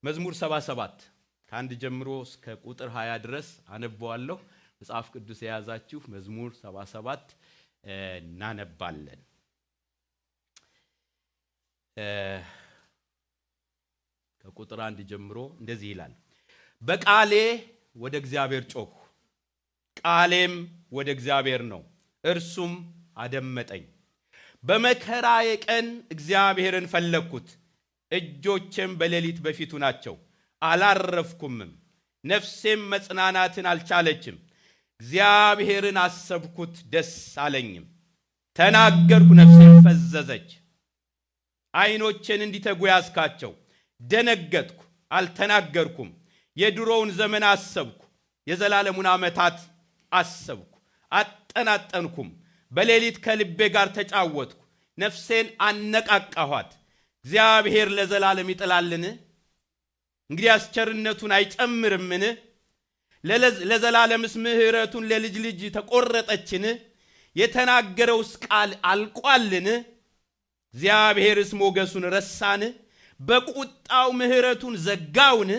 መዝሙር 77 ከአንድ ጀምሮ እስከ ቁጥር 20 ድረስ አነባዋለሁ። መጽሐፍ ቅዱስ የያዛችሁ መዝሙር 77 እናነባለን። ከቁጥር 1 ጀምሮ እንደዚህ ይላል። በቃሌ ወደ እግዚአብሔር ጮኽሁ፣ ቃሌም ወደ እግዚአብሔር ነው፣ እርሱም አደመጠኝ። በመከራዬ ቀን እግዚአብሔርን ፈለግኩት፣ እጆቼም በሌሊት በፊቱ ናቸው፣ አላረፍኩምም። ነፍሴም መጽናናትን አልቻለችም። እግዚአብሔርን አሰብኩት፣ ደስ አለኝም። ተናገርኩ፣ ነፍሴም ፈዘዘች። ዓይኖቼን እንዲተጉ ያዝካቸው። ደነገጥኩ፣ አልተናገርኩም። የድሮውን ዘመን አሰብኩ፣ የዘላለሙን ዓመታት አሰብኩ፣ አጠናጠንኩም። በሌሊት ከልቤ ጋር ተጫወትኩ፣ ነፍሴን አነቃቃኋት። እግዚአብሔር ለዘላለም ይጥላልን? እንግዲያስ ቸርነቱን አይጨምርምን? ለዘላለምስ ምሕረቱን ለልጅ ልጅ ተቆረጠችን? የተናገረውስ ቃል አልቋልን? እግዚአብሔርስ ሞገሱን ረሳን? በቁጣው ምሕረቱን ዘጋውን?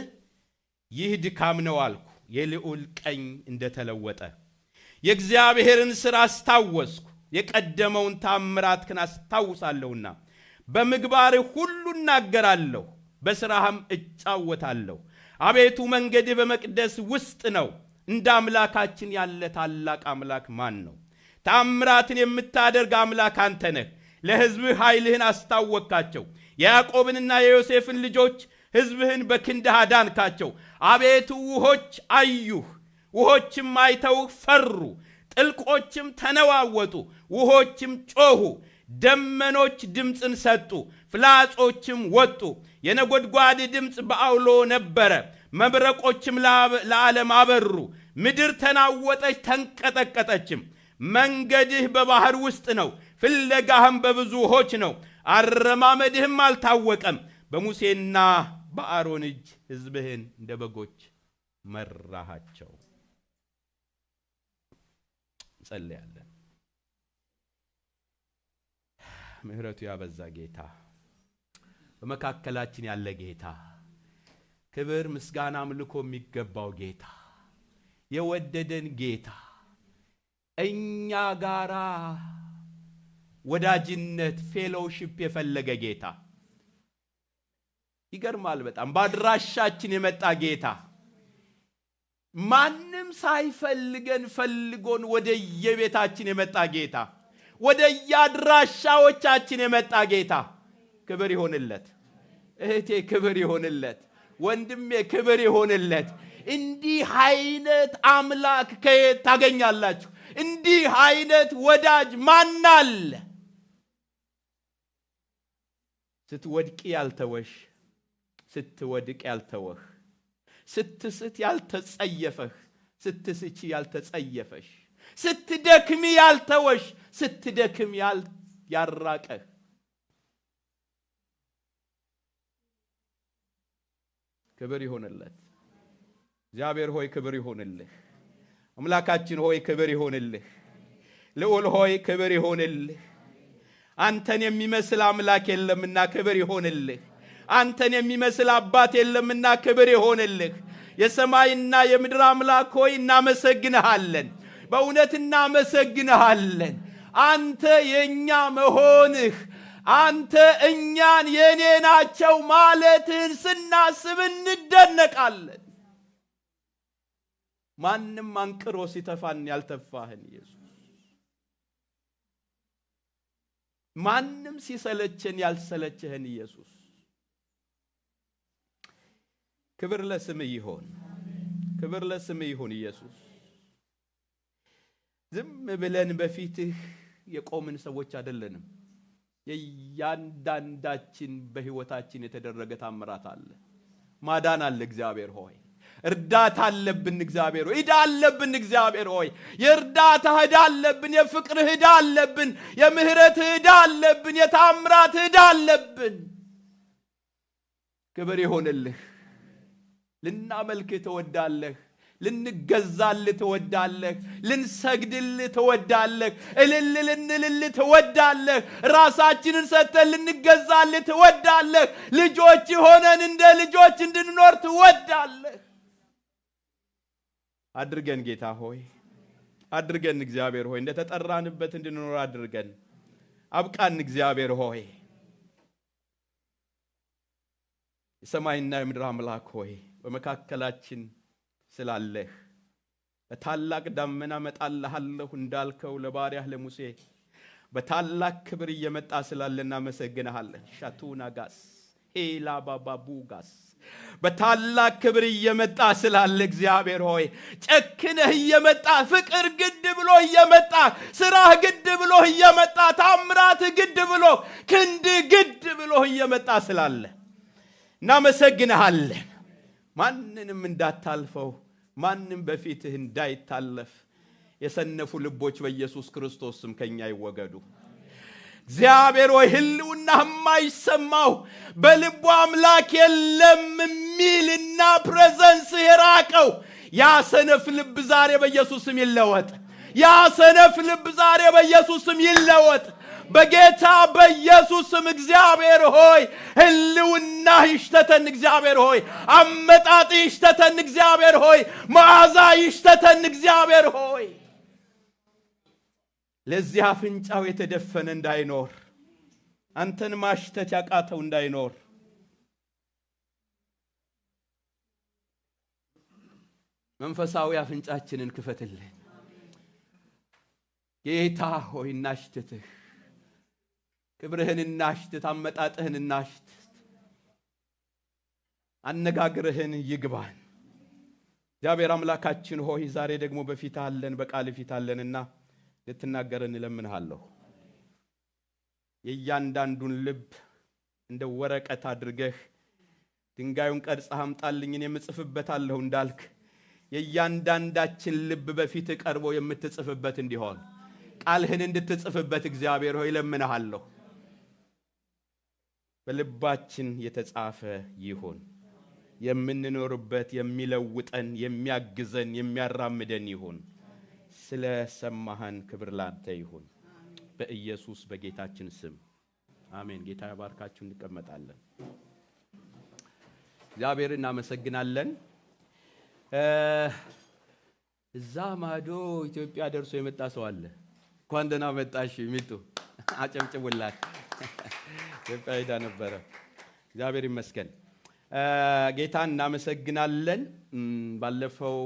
ይህ ድካም ነው አልኩ፣ የልዑል ቀኝ እንደተለወጠ። የእግዚአብሔርን ሥራ አስታወስኩ፣ የቀደመውን ታምራትህን አስታውሳለሁና። በምግባርህ ሁሉ እናገራለሁ፣ በሥራህም እጫወታለሁ። አቤቱ መንገድህ በመቅደስ ውስጥ ነው። እንደ አምላካችን ያለ ታላቅ አምላክ ማን ነው? ታምራትን የምታደርግ አምላክ አንተ ነህ። ለሕዝብህ ኃይልህን አስታወቅካቸው። የያዕቆብንና የዮሴፍን ልጆች ሕዝብህን በክንድህ አዳንካቸው። አቤቱ ውሆች አዩህ፣ ውሆችም አይተውህ ፈሩ። ጥልቆችም ተነዋወጡ፣ ውሆችም ጮኹ። ደመኖች ድምፅን ሰጡ፣ ፍላጾችም ወጡ። የነጎድጓድ ድምፅ በአውሎ ነበረ፣ መብረቆችም ለዓለም አበሩ። ምድር ተናወጠች ተንቀጠቀጠችም። መንገድህ በባህር ውስጥ ነው፣ ፍለጋህም በብዙ ውሆች ነው። አረማመድህም አልታወቀም። በሙሴና በአሮን እጅ ሕዝብህን እንደ በጎች መራሃቸው። እንጸልያለን። ምሕረቱ ያበዛ ጌታ፣ በመካከላችን ያለ ጌታ፣ ክብር ምስጋና አምልኮ የሚገባው ጌታ፣ የወደደን ጌታ፣ እኛ ጋራ ወዳጅነት ፌሎሺፕ የፈለገ ጌታ፣ ይገርማል በጣም በአድራሻችን የመጣ ጌታ፣ ማንም ሳይፈልገን ፈልጎን ወደ የቤታችን የመጣ ጌታ፣ ወደ ያድራሻዎቻችን የመጣ ጌታ። ክብር ይሆንለት። እህቴ ክብር ይሆንለት። ወንድሜ ክብር ይሆንለት። እንዲህ አይነት አምላክ ከየት ታገኛላችሁ? እንዲህ አይነት ወዳጅ ማን አለ? ስትወድቂ ያልተወሽ፣ ስትወድቅ ያልተወህ፣ ስትስት ያልተጸየፈህ፣ ስትስቺ ያልተጸየፈሽ፣ ስትደክሚ ያልተወሽ፣ ስትደክም ያራቀህ። ክብር ይሆንለት። እግዚአብሔር ሆይ ክብር ይሆንልህ። አምላካችን ሆይ ክብር ይሆንልህ። ልዑል ሆይ ክብር ይሆንልህ። አንተን የሚመስል አምላክ የለምና ክብር ይሆንልህ። አንተን የሚመስል አባት የለምና ክብር ይሆንልህ። የሰማይና የምድር አምላክ ሆይ እናመሰግንሃለን። በእውነት እናመሰግንሃለን። አንተ የኛ መሆንህ፣ አንተ እኛን የኔ ናቸው ማለትህን ስናስብ እንደነቃለን። ማንም አንቅሮ ሲተፋን ያልተፋህን ኢየሱስ፣ ማንም ሲሰለቸን ያልሰለቸህን ኢየሱስ፣ ክብር ለስምህ ይሁን። ክብር ለስምህ ይሁን ኢየሱስ። ዝም ብለን በፊትህ የቆምን ሰዎች አይደለንም። የእያንዳንዳችን በሕይወታችን የተደረገ ታምራት አለ፣ ማዳን አለ። እግዚአብሔር ሆይ እርዳታ አለብን። እግዚአብሔር ሆይ ዕዳ አለብን። እግዚአብሔር ሆይ የእርዳታ ዕዳ አለብን። የፍቅርህ ዕዳ አለብን። የምህረትህ ዕዳ አለብን። የታምራትህ ዕዳ አለብን። ክብር ይሆንልህ። ልናመልክህ ትወዳለህ። ልንገዛልህ ትወዳለህ። ልንሰግድልህ ትወዳለህ። እልል ልንልልህ ትወዳለህ። ራሳችንን ሰጥተን ልንገዛልህ ትወዳለህ። ልጆች ሆነን እንደ ልጆች እንድንኖር ትወዳለህ። አድርገን ጌታ ሆይ፣ አድርገን እግዚአብሔር ሆይ፣ እንደተጠራንበት እንድንኖር አድርገን። አብቃን እግዚአብሔር ሆይ። የሰማይና የምድር አምላክ ሆይ በመካከላችን ስላለህ በታላቅ ደመና እመጣልሃለሁ እንዳልከው ለባሪያህ ለሙሴ በታላቅ ክብር እየመጣ ስላለ እናመሰግንሃለን። ሻቱና ጋስ ሄላ ባባቡ ጋስ በታላቅ ክብር እየመጣ ስላለ እግዚአብሔር ሆይ ጨክነህ እየመጣ ፍቅር ግድ ብሎ እየመጣ ስራህ ግድ ብሎ እየመጣ ታምራትህ ግድ ብሎ ክንድ ግድ ብሎ እየመጣ ስላለ እናመሰግንሃለን። ማንንም እንዳታልፈው፣ ማንም በፊትህ እንዳይታለፍ የሰነፉ ልቦች በኢየሱስ ክርስቶስ ስም ከኛ ይወገዱ። እግዚአብሔር ሆይ ህልውና የማይሰማው በልቡ አምላክ የለም የሚልና ፕሬዘንስ የራቀው ያ ሰነፍ ልብ ዛሬ በኢየሱስ ስም ይለወጥ። ያ ሰነፍ ልብ ዛሬ በኢየሱስ ስም ይለወጥ። በጌታ በኢየሱስ ስም እግዚአብሔር ሆይ ህልውና ይሽተተን። እግዚአብሔር ሆይ አመጣጥ ይሽተተን። እግዚአብሔር ሆይ መዓዛ ይሽተተን። እግዚአብሔር ሆይ ለዚህ አፍንጫው የተደፈነ እንዳይኖር፣ አንተን ማሽተት ያቃተው እንዳይኖር መንፈሳዊ አፍንጫችንን ክፈትልን ጌታ ሆይ። እናሽትትህ፣ ክብርህን እናሽትት፣ አመጣጥህን እናሽትት፣ አነጋግርህን ይግባን። እግዚአብሔር አምላካችን ሆይ ዛሬ ደግሞ በፊት አለን፣ በቃል ፊት አለንና ልትናገረን እለምንሃለሁ። የእያንዳንዱን ልብ እንደ ወረቀት አድርገህ ድንጋዩን ቀርጸህ አምጣልኝ እኔም እጽፍበታለሁ እንዳልክ የእያንዳንዳችን ልብ በፊት ቀርቦ የምትጽፍበት እንዲሆን ቃልህን እንድትጽፍበት እግዚአብሔር ሆይ እለምንሃለሁ። በልባችን የተጻፈ ይሁን። የምንኖርበት የሚለውጠን፣ የሚያግዘን፣ የሚያራምደን ይሁን። ስለ ሰማህን ክብር ላንተ ይሁን በኢየሱስ በጌታችን ስም አሜን። ጌታ ያባርካችሁ። እንቀመጣለን። እግዚአብሔር እናመሰግናለን። እዛ ማዶ ኢትዮጵያ ደርሶ የመጣ ሰው አለ። እንኳን ደህና መጣሽ ሚጡ፣ አጨብጭቡላት። ኢትዮጵያ ሄዳ ነበረ። እግዚአብሔር ይመስገን። ጌታን እናመሰግናለን። ባለፈው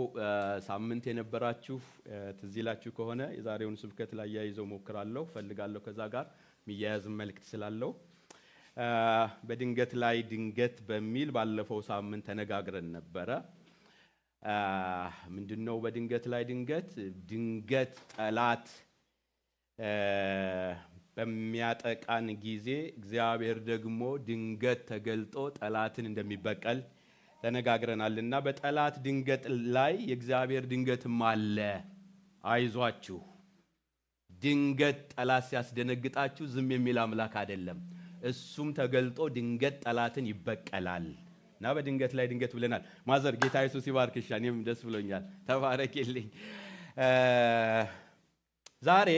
ሳምንት የነበራችሁ ትዝ ይላችሁ ከሆነ የዛሬውን ስብከት ላይ ያይዘው ሞክራለሁ ፈልጋለሁ። ከዛ ጋር የሚያያዝ መልእክት ስላለው በድንገት ላይ ድንገት በሚል ባለፈው ሳምንት ተነጋግረን ነበረ። ምንድነው በድንገት ላይ ድንገት? ድንገት ጠላት በሚያጠቃን ጊዜ እግዚአብሔር ደግሞ ድንገት ተገልጦ ጠላትን እንደሚበቀል ተነጋግረናልና በጠላት ድንገት ላይ የእግዚአብሔር ድንገትም አለ። አይዟችሁ። ድንገት ጠላት ሲያስደነግጣችሁ ዝም የሚል አምላክ አይደለም። እሱም ተገልጦ ድንገት ጠላትን ይበቀላል እና በድንገት ላይ ድንገት ብለናል። ማዘር ጌታ ኢየሱስ ይባርክሽ። እኔም ደስ ብሎኛል። ተባረክልኝ። ዛሬ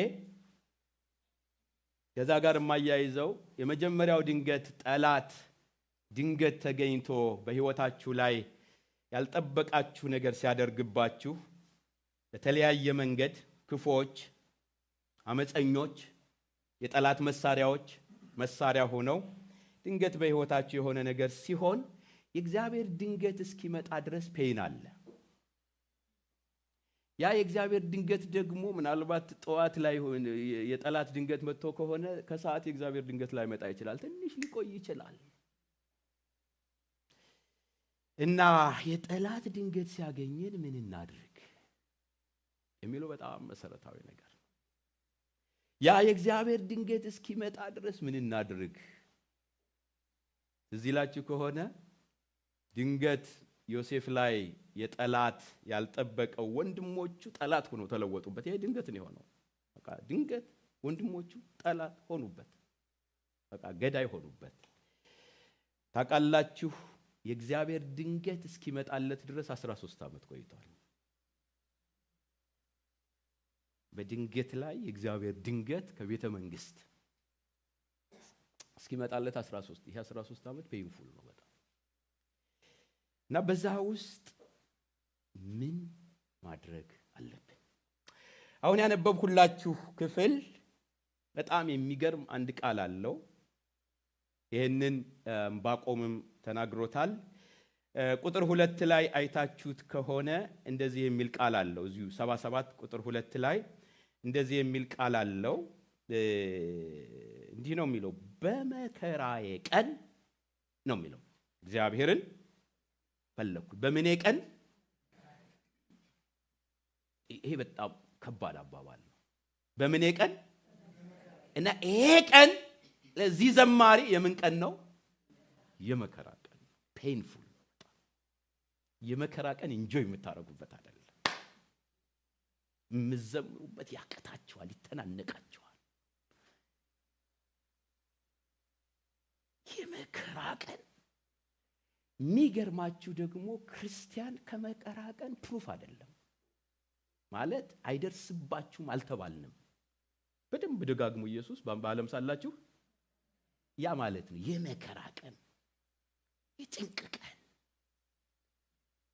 ከዛ ጋር የማያይዘው የመጀመሪያው ድንገት ጠላት ድንገት ተገኝቶ በህይወታችሁ ላይ ያልጠበቃችሁ ነገር ሲያደርግባችሁ በተለያየ መንገድ ክፎች፣ አመፀኞች፣ የጠላት መሳሪያ ሆነው ድንገት በህይወታችሁ የሆነ ነገር ሲሆን የእግዚአብሔር ድንገት እስኪመጣ ድረስ ፔን አለ። ያ የእግዚአብሔር ድንገት ደግሞ ምናልባት ጠዋት ላይ የጠላት ድንገት መጥቶ ከሆነ ከሰዓት የእግዚአብሔር ድንገት ላይ መጣ ይችላል። ትንሽ ሊቆይ ይችላል። እና የጠላት ድንገት ሲያገኘን ምን እናድርግ የሚለው በጣም መሰረታዊ ነገር ነው። ያ የእግዚአብሔር ድንገት እስኪመጣ ድረስ ምን እናድርግ? እዚህ ላችሁ ከሆነ ድንገት ዮሴፍ ላይ የጠላት ያልጠበቀው ወንድሞቹ ጠላት ሆነው ተለወጡበት። ይሄ ድንገት ነው የሆነው። በቃ ድንገት ወንድሞቹ ጠላት ሆኑበት። በቃ ገዳይ ሆኑበት። ታውቃላችሁ የእግዚአብሔር ድንገት እስኪመጣለት ድረስ 13 ዓመት ቆይቷል። በድንገት ላይ የእግዚአብሔር ድንገት ከቤተ መንግስት እስኪመጣለት 13 ይሄ 13 ዓመት ፔንፉል ነው በጣም እና በዛ ውስጥ ምን ማድረግ አለብን? አሁን ያነበብኩላችሁ ክፍል በጣም የሚገርም አንድ ቃል አለው። ይሄንን ዕንባቆምም ተናግሮታል። ቁጥር 2 ላይ አይታችሁት ከሆነ እንደዚህ የሚል ቃል አለው። እዚሁ 77 ቁጥር 2 ላይ እንደዚህ የሚል ቃል አለው። እንዲህ ነው የሚለው፣ በመከራዬ ቀን ነው የሚለው። እግዚአብሔርን ፈለኩ በምኔ ቀን? ይሄ በጣም ከባድ አባባል ነው። በምኔ ቀን? እና ይሄ ቀን ለዚህ ዘማሪ የምን ቀን ነው? የመከራ ቀን። ፔንፉል ነው በጣም። የመከራ ቀን ኢንጆይ የምታረጉበት አይደለም። የምትዘምሩበት ያቀታችኋል፣ ይተናነቃችኋል። የመከራ ቀን የሚገርማችሁ ደግሞ ክርስቲያን ከመከራ ቀን ፕሩፍ አይደለም ማለት አይደርስባችሁም አልተባልንም። በደንብ ደጋግሞ ኢየሱስ በዓለም ሳላችሁ ያ ማለት ነው የመከራ ቀን፣ የጭንቅ ቀን፣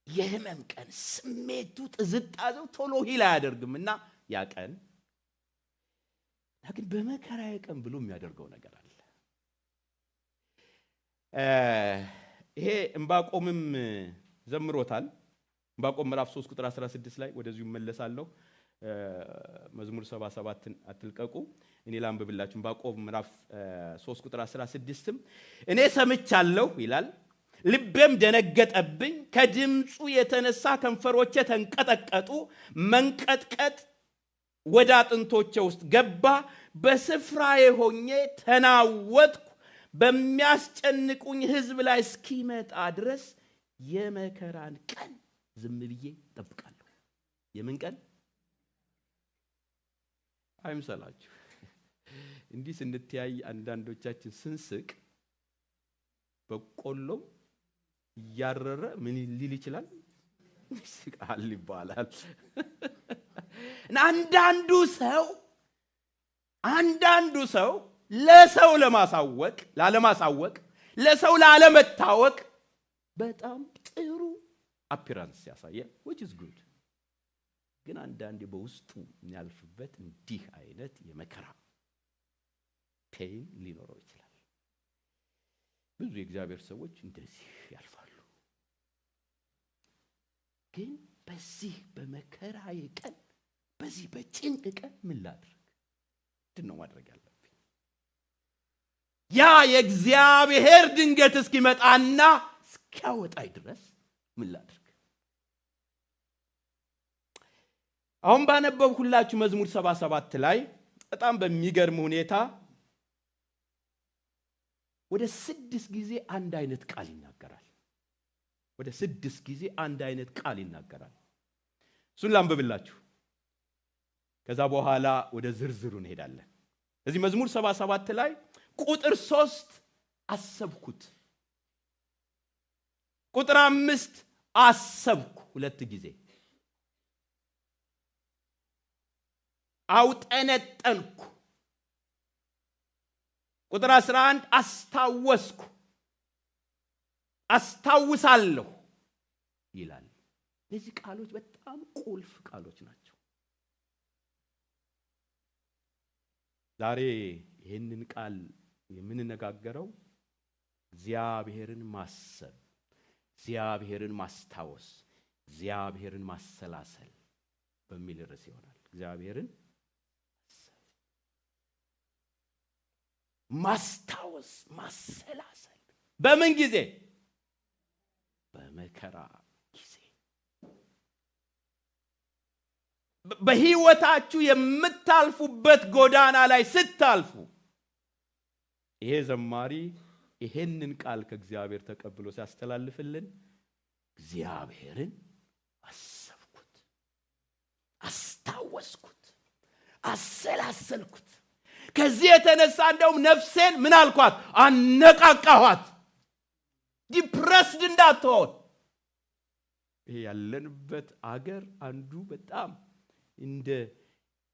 የህመም ቀን፣ ስሜቱ ጥዝጣዜው ቶሎ ሂል አያደርግምና ያ ቀን ግን በመከራዬ ቀን ብሎ የሚያደርገው ነገር አለ። ይሄ ዕንባቆምም ዘምሮታል። ዕንባቆም ምዕራፍ 3 ቁጥር 16 ላይ ወደዚሁ መለሳለሁ። መዝሙር 77ን አትልቀቁ፣ እኔ ላንብብላችሁ። ዕንባቆም ምዕራፍ 3 ቁጥር 16ም እኔ ሰምቻለሁ ይላል፣ ልቤም ደነገጠብኝ፣ ከድምፁ የተነሳ ከንፈሮቼ ተንቀጠቀጡ፣ መንቀጥቀጥ ወደ አጥንቶቼ ውስጥ ገባ፣ በስፍራዬ ሆኜ ተናወጥኩ፣ በሚያስጨንቁኝ ሕዝብ ላይ እስኪመጣ ድረስ የመከራን ቀን ዝም ብዬ እጠብቃለሁ። የምን ቀን? አይምሰላችሁ እንዲህ ስንተያይ አንዳንዶቻችን ስንስቅ በቆሎ እያረረ ምን ሊል ይችላል? ይስቃል ይባላል። እና አንዳንዱ ሰው ለሰው ላለማሳወቅ ለሰው ላለመታወቅ በጣም ጥሩ አፒራንስ ያሳያል፣ which is good። ግን አንዳንዴ በውስጡ የሚያልፍበት እንዲህ አይነት የመከራ ፔን ሊኖረው ይችላል። ብዙ የእግዚአብሔር ሰዎች እንደዚህ ያልፋሉ። ግን በዚህ በመከራዬ ቀን፣ በዚህ በጭንቅ ቀን ምን ላድርግ? ምንድን ነው ማድረግ ያለብኝ? ያ የእግዚአብሔር ድንገት እስኪመጣና እስኪያወጣኝ ድረስ ምን ላድርግ? አሁን ባነበብኩላችሁ መዝሙር 77 ላይ በጣም በሚገርም ሁኔታ ወደ 6 ጊዜ አንድ አይነት ቃል ይናገራል። ወደ 6 ጊዜ አንድ አይነት ቃል ይናገራል። እሱን ላንብብላችሁ፣ ከዛ በኋላ ወደ ዝርዝሩ እንሄዳለን። እዚህ መዝሙር 77 ላይ ቁጥር 3 አሰብኩት፣ ቁጥር 5 አሰብኩ 2 ጊዜ፣ አውጠነጠንኩ፣ ቁጥር 11 አስታወስኩ፣ አስታውሳለሁ ይላል። እነዚህ ቃሎች በጣም ቁልፍ ቃሎች ናቸው። ዛሬ ይህንን ቃል የምንነጋገረው እግዚአብሔርን ማሰብ፣ እግዚአብሔርን ማስታወስ፣ እግዚአብሔርን ማሰላሰል በሚል ርዕስ ይሆናል። እግዚአብሔርን ማስታወስ፣ ማሰላሰል በምን ጊዜ? በመከራ ጊዜ። በህይወታችሁ የምታልፉበት ጎዳና ላይ ስታልፉ ይሄ ዘማሪ ይሄንን ቃል ከእግዚአብሔር ተቀብሎ ሲያስተላልፍልን እግዚአብሔርን አሰብኩት፣ አስታወስኩት፣ አሰላሰልኩት። ከዚህ የተነሳ እንደውም ነፍሴን ምን አልኳት? አነቃቃኋት። ዲፕረስድ እንዳትሆን። ይሄ ያለንበት አገር አንዱ በጣም እንደ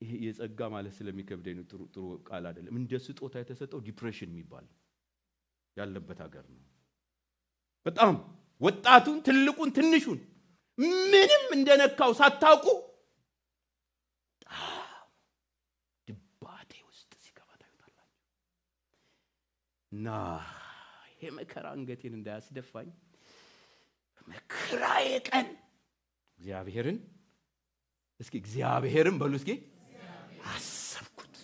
ይሄ የጸጋ ማለት ስለሚከብደኝ ነው ጥሩ ቃል አይደለም እንደ ስጦታ የተሰጠው ዲፕሬሽን የሚባል ያለበት ሀገር ነው በጣም ወጣቱን ትልቁን ትንሹን ምንም እንደነካው ሳታውቁ ድባቴ ውስጥ ሲገባ ታዩታላችሁ እና የመከራ አንገቴን እንዳያስደፋኝ መከራዬ ቀን እግዚአብሔርን በሉ እስኪ አሰብኩት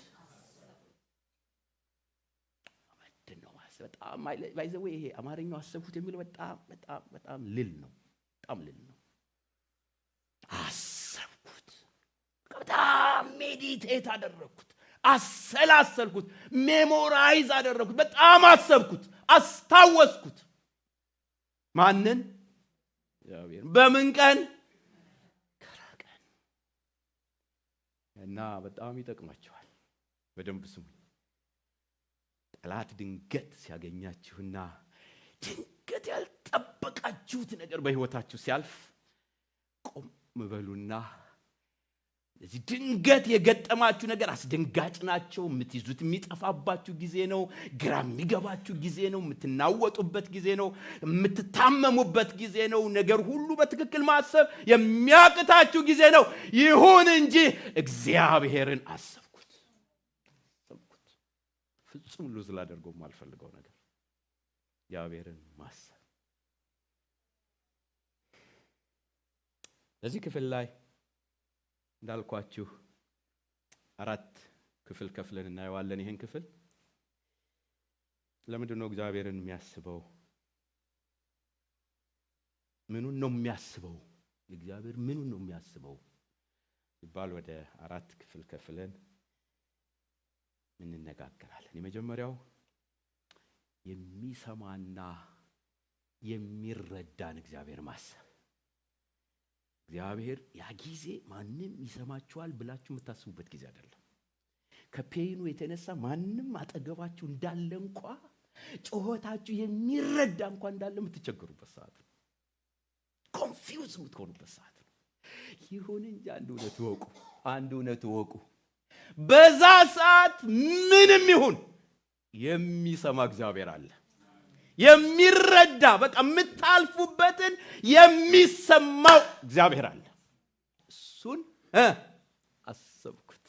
ምንድነው በጣም ባይዘው ይሄ አማርኛው አሰብኩት የሚለው በጣም ልል ነው አሰብኩት በጣም ሜዲቴት አደረኩት አሰላሰልኩት ሜሞራይዝ አደረኩት በጣም አሰብኩት አስታወስኩት ማንን እግዚአብሔር በምን ቀን ከራቀን እና በጣም ይጠቅማችኋል በደንብ ስሙኝ ጠላት ድንገት ሲያገኛችሁና ድንገት ያልጠበቃችሁት ነገር በህይወታችሁ ሲያልፍ ቆም በሉና እዚህ ድንገት የገጠማችሁ ነገር አስደንጋጭ ናቸው የምትይዙት የሚጠፋባችሁ ጊዜ ነው ግራ የሚገባችሁ ጊዜ ነው የምትናወጡበት ጊዜ ነው የምትታመሙበት ጊዜ ነው ነገር ሁሉ በትክክል ማሰብ የሚያቅታችሁ ጊዜ ነው ይሁን እንጂ እግዚአብሔርን አሰብኩት ፍጹም ሉዝ ላደርገው ማልፈልገው ነገር እግዚአብሔርን ማሰብ ለዚህ ክፍል ላይ እንዳልኳችሁ 4 ክፍል ከፍለን እናየዋለን ይሄን ክፍል ለምንድን ነው እግዚአብሔርን የሚያስበው ምኑን ነው የሚያስበው እግዚአብሔር ምኑን ነው የሚያስበው ይባል ወደ 4 ክፍል ከፍለን እንነጋገራለን የመጀመሪያው የሚሰማና የሚረዳን እግዚአብሔር ማሰብ እግዚአብሔር ያ ጊዜ ማንንም ይሰማችኋል ብላችሁ የምታስቡበት ጊዜ አይደለም ከፔኑ የተነሳ ማንንም አጠገባችሁ እንዳለ እንኳን ጮሆታችሁ የሚረዳ እንኳን እንዳለ የምትቸገሩበት ሰዓት ነው ኮንፊውዝ የምትሆኑበት ሰዓት ነው ይሁን እንጂ አንድ እውነት ወቁ በዛ ሰዓት ምንም ይሁን የሚሰማ እግዚአብሔር አለ የሚረዳ በቃ የምታልፉበትን የሚሰማው እግዚአብሔር አለ እሱን አሰብኩት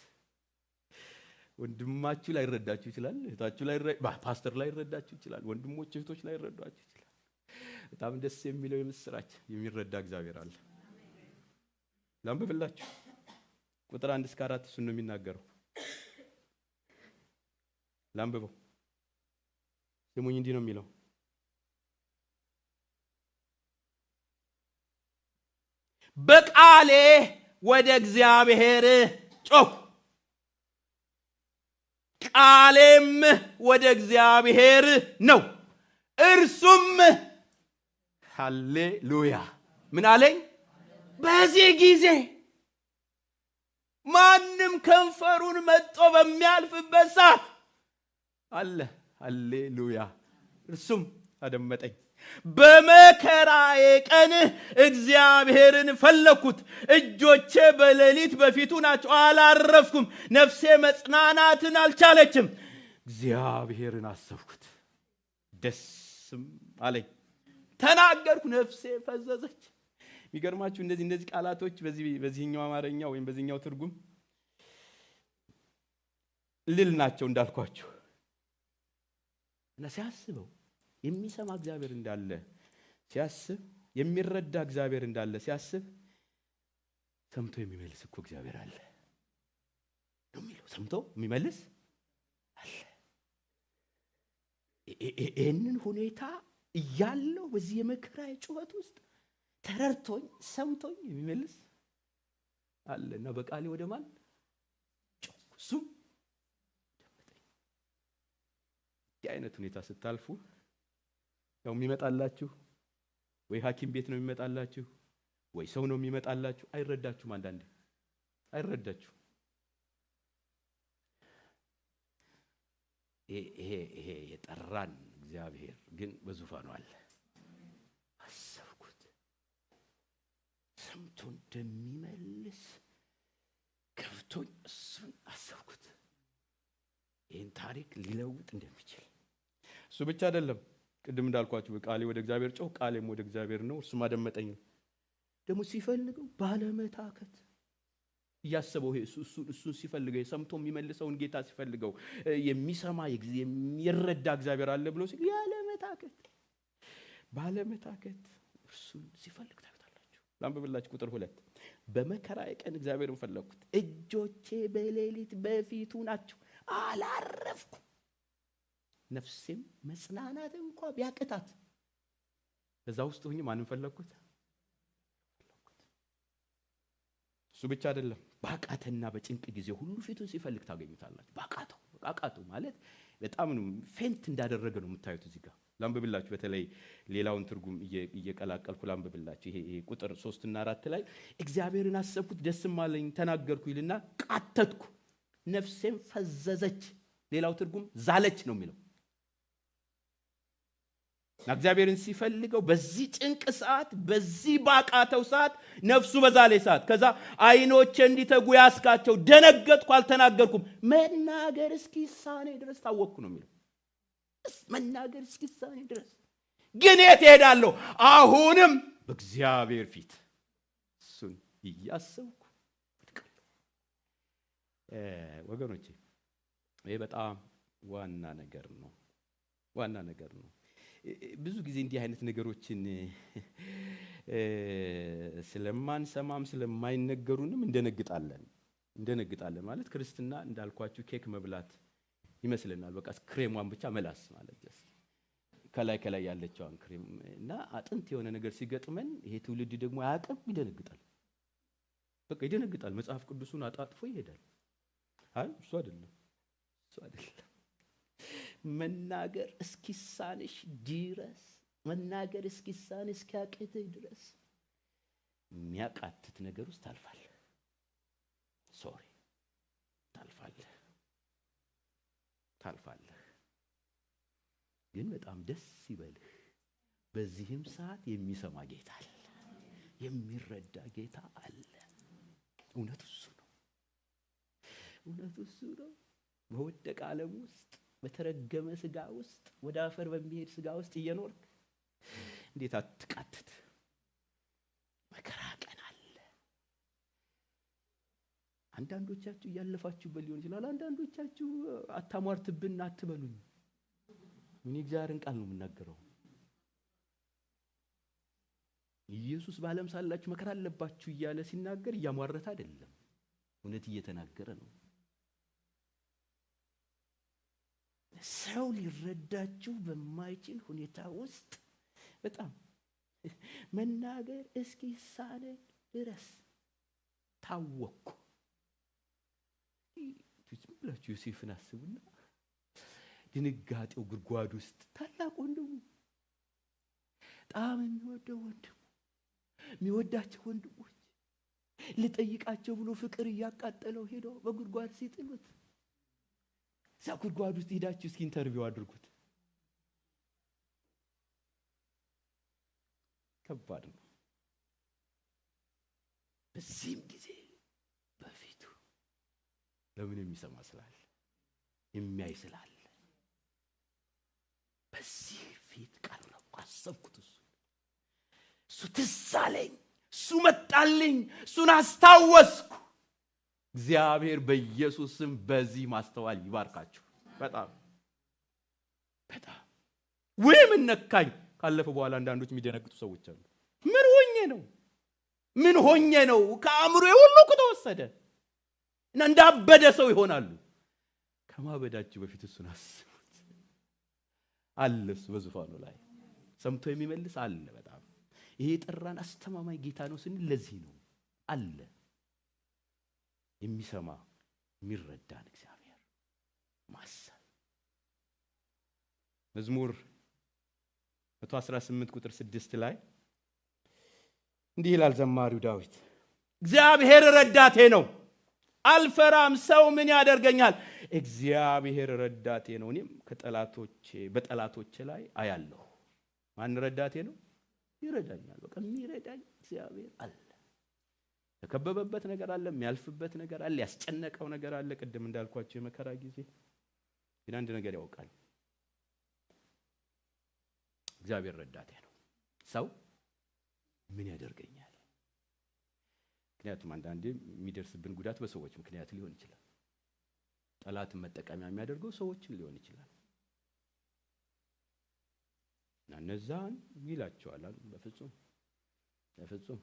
ወንድማችሁ ላይ ረዳችሁ ይችላል እህታችሁ ላይ ፓስተር ላይ ረዳችሁ ይችላል ወንድሞች እህቶች ላይ ረዳችሁ ይችላል በጣም ደስ የሚለው የምስራች የሚረዳ እግዚአብሔር አለ ላንብብላችሁ ቁጥር 1 እስከ 4 እሱን ነው የሚናገረው ላንብበው ስሙኝ እንዲህ ነው የሚለው በቃሌ ወደ እግዚአብሔር ጮህ ቃሌም ወደ እግዚአብሔር ነው እርሱም ሃሌሉያ ምን አለኝ በዚህ ጊዜ ማንም ከንፈሩን መጥቶ በሚያልፍበት ሰዓት አለ ሃሌሉያ እርሱም አደመጠኝ በመከራዬ ቀን እግዚአብሔርን ፈለኩት እጆቼ በሌሊት በፊቱ ናቸው አላረፍኩም ነፍሴ መጽናናትን አልቻለችም እግዚአብሔርን አሰብኩት ደስም አለኝ ተናገርኩ ነፍሴ ፈዘዘች የሚገርማችሁ እንደዚህ ቃላቶች በዚህኛው አማርኛ ወይም በዚህኛው ትርጉም ልል ናቸው እንዳልኳችሁ እና ሲያስበው የሚሰማ እግዚአብሔር እንዳለ ሲያስብ የሚረዳ እግዚአብሔር እንዳለ ሲያስብ ሰምቶ የሚመልስ እኮ እግዚአብሔር አለ ነው የሚለው ሰምቶ የሚመልስ አለ ይሄንን ሁኔታ እያለው በዚህ የመከራ ጩኸት ውስጥ ተረርቶኝ ሰምቶኝ የሚመልስ አለና በቃሌ ወደ ማን ጮኩሱ የአይነት ሁኔታ ስታልፉ ያው የሚመጣላችሁ ወይ ሐኪም ቤት ነው የሚመጣላችሁ ወይ ሰው ነው የሚመጣላችሁ አይረዳችሁም አንዳንዴ አይረዳችሁ ይሄ የጠራን እግዚአብሔር ግን በዙፋኑ አለ አሰብኩት ሰምቶ እንደሚመልስ ከብቶ ገብቶኝ እሱን አሰብኩት። ይህን ታሪክ ሊለውጥ እንደሚችል እሱ ብቻ አይደለም። ቅድም እንዳልኳችሁ ቃሌ ወደ እግዚአብሔር ጮህ፣ ቃሌም ወደ እግዚአብሔር ነው፣ እርሱም አደመጠኝ። ደግሞ ሲፈልገው ባለመታከት እያሰበው እሱን ሲፈልገው ሰምቶ የሚመልሰውን ጌታ ሲፈልገው የሚሰማ የሚረዳ እግዚአብሔር አለ ብሎ ሲል ባለመታከት እርሱን ሲፈልግ ታዩታላችሁ። ላንብብላችሁ ቁጥር 2 በመከራዬ ቀን እግዚአብሔርን ፈለግኩት፣ እጆቼ በሌሊት በፊቱ ናቸው፣ አላረፍኩም። ነፍሴም መጽናናት እንኳን ቢያቅታት በዛ ውስጥ ሆኜ ማንን ፈለግኩት? እሱ ብቻ አይደለም። ባቃተና በጭንቅ ጊዜ ሁሉ ፊቱን ሲፈልግ ታገኙታላችሁ። ባቃተው ማለት በጣም ፌንት እንዳደረገ ነው የምታዩት እዚህ ጋር። ላንብብላችሁ በተለይ ሌላውን ትርጉም እየቀላቀልኩ ላንብብላችሁ። ይሄ ቁጥር 3 እና 4 ላይ እግዚአብሔርን አሰብኩት ደስም አለኝ ተናገርኩ ይልና ቃተትኩ፣ ነፍሴም ፈዘዘች። ሌላው ትርጉም ዛለች ነው የሚለው። እግዚአብሔርን ሲፈልገው በዚህ ጭንቅ ሰዓት፣ በዚህ ባቃተው ሰዓት፣ ነፍሱ በዛለ ሰዓት ከዛ አይኖቼ እንዲተጉ ያስካቸው፣ ደነገጥኩ፣ አልተናገርኩም፣ መናገር እስኪሳኔ ድረስ ታወቅኩ ነው የሚለው። መናገር እስኪሳኔ ድረስ ግን የት እሄዳለሁ? አሁንም በእግዚአብሔር ፊት እሱን እያሰብኩ እድቃለሁ። ወገኖቼ ይሄ በጣም ዋና ነገር ነው። ብዙ ጊዜ እንዲህ አይነት ነገሮችን ስለማንሰማም ስለማይነገሩንም እንደነግጣለን ማለት ክርስትና እንዳልኳችሁ ኬክ መብላት ይመስለናል። በቃ ክሬሟን ብቻ መላስ ማለት ከላይ ያለችዋን ክሬም እና አጥንት የሆነ ነገር ሲገጥመን ይሄ ትውልድ ደግሞ አያውቅም፣ ይደነግጣል። መጽሐፍ ቅዱሱን አጣጥፎ ይሄዳል። እሱ አይደለም መናገር እስኪሳንሽ ድረስ፣ መናገር እስኪሳንሽ እስኪያቅትህ ድረስ የሚያቃትት ነገር ውስጥ ታልፋለህ። ታልፋለህ። ግን በጣም ደስ ይበልህ፣ በዚህም ሰዓት የሚሰማ ጌታ አለ፣ የሚረዳ ጌታ አለ። እውነቱ እሱ ነው። በወደቀ ዓለም ውስጥ በተረገመ ስጋ ውስጥ ወደ አፈር በሚሄድ ስጋ ውስጥ እየኖርክ እንዴት አትቃትት? መከራ ቀን አለ። አንዳንዶቻችሁ እያለፋችሁበት ሊሆን ይችላል። አንዳንዶቻችሁ አታሟርትብን አትበሉኝ። እኔ እግዚአብሔርን ቃል ነው የምናገረው። ኢየሱስ በዓለም ሳላችሁ መከራ አለባችሁ እያለ ሲናገር እያሟረተ አይደለም፣ እውነት እየተናገረ ነው። ሰው ሊረዳችሁ በማይችል ሁኔታ ውስጥ በጣም መናገር እስኪሳነኝ ድረስ ታወቅኩ። ብላችሁ ዮሴፍን አስቡና ድንጋጤው ጉድጓድ ውስጥ ታላቅ ወንድሙ፣ በጣም የሚወደው ወንድሙ፣ የሚወዳቸው ወንድሞች ልጠይቃቸው ብሎ ፍቅር እያቃጠለው ሄዶ በጉድጓድ ሲጥሉት እዛ ጉድጓድ ውስጥ ሄዳችሁ እስኪ ኢንተርቪው አድርጉት። ከባድ ነው። በዚህም ጊዜ በፊቱ ለምን የሚሰማ ስላለ የሚያይ ስላለ በዚህ ፊት ቀረብኩ፣ አሰብኩት። እሱ ትዝ አለኝ፣ እሱ መጣልኝ፣ እሱን አስታወስኩ። እግዚአብሔር በኢየሱስ ስም በዚህ ማስተዋል ይባርካችሁ። በጣም ምን ነካኝ ካለፈ በኋላ አንዳንዶች የሚደነግጡ ሰዎች አሉ። ምን ሆኜ ነው ከአእምሮዬ ሁሉ ከተወሰደ እና እንዳበደ ሰው ይሆናሉ። ከማበዳችሁ በፊት እሱን አስቡት። አለ እሱ በዙፋኑ ላይ ሰምቶ የሚመልስ አለ። በጣም ይሄ የጠራን አስተማማኝ ጌታ ነው ስንል ለዚህ ነው። አለ የሚሰማ የሚረዳን እግዚአብሔር ማሰብ። መዝሙር 118 ቁጥር 6 ላይ እንዲህ ይላል ዘማሪው ዳዊት፣ እግዚአብሔር ረዳቴ ነው አልፈራም፣ ሰው ምን ያደርገኛል? እግዚአብሔር ረዳቴ ነው፣ እኔም በጠላቶቼ ላይ አያለሁ። ማን ረዳቴ ነው? ይረዳኛል። በቃ የሚረዳኝ እግዚአብሔር አለ። ተከበበበት ነገር አለ፣ የሚያልፍበት ነገር አለ፣ ያስጨነቀው ነገር አለ። ቅድም እንዳልኳችሁ የመከራ ጊዜ ግን አንድ ነገር ያውቃል፣ እግዚአብሔር ረዳቴ ነው። ሰው ምን ያደርገኛል? ምክንያቱም አንዳንዴ የሚደርስብን ጉዳት በሰዎች ምክንያት ሊሆን ይችላል። ጠላትን መጠቀሚያ የሚያደርገው ሰዎችን ሊሆን ይችላል። እና እነዛን ይላቸዋል በፍጹም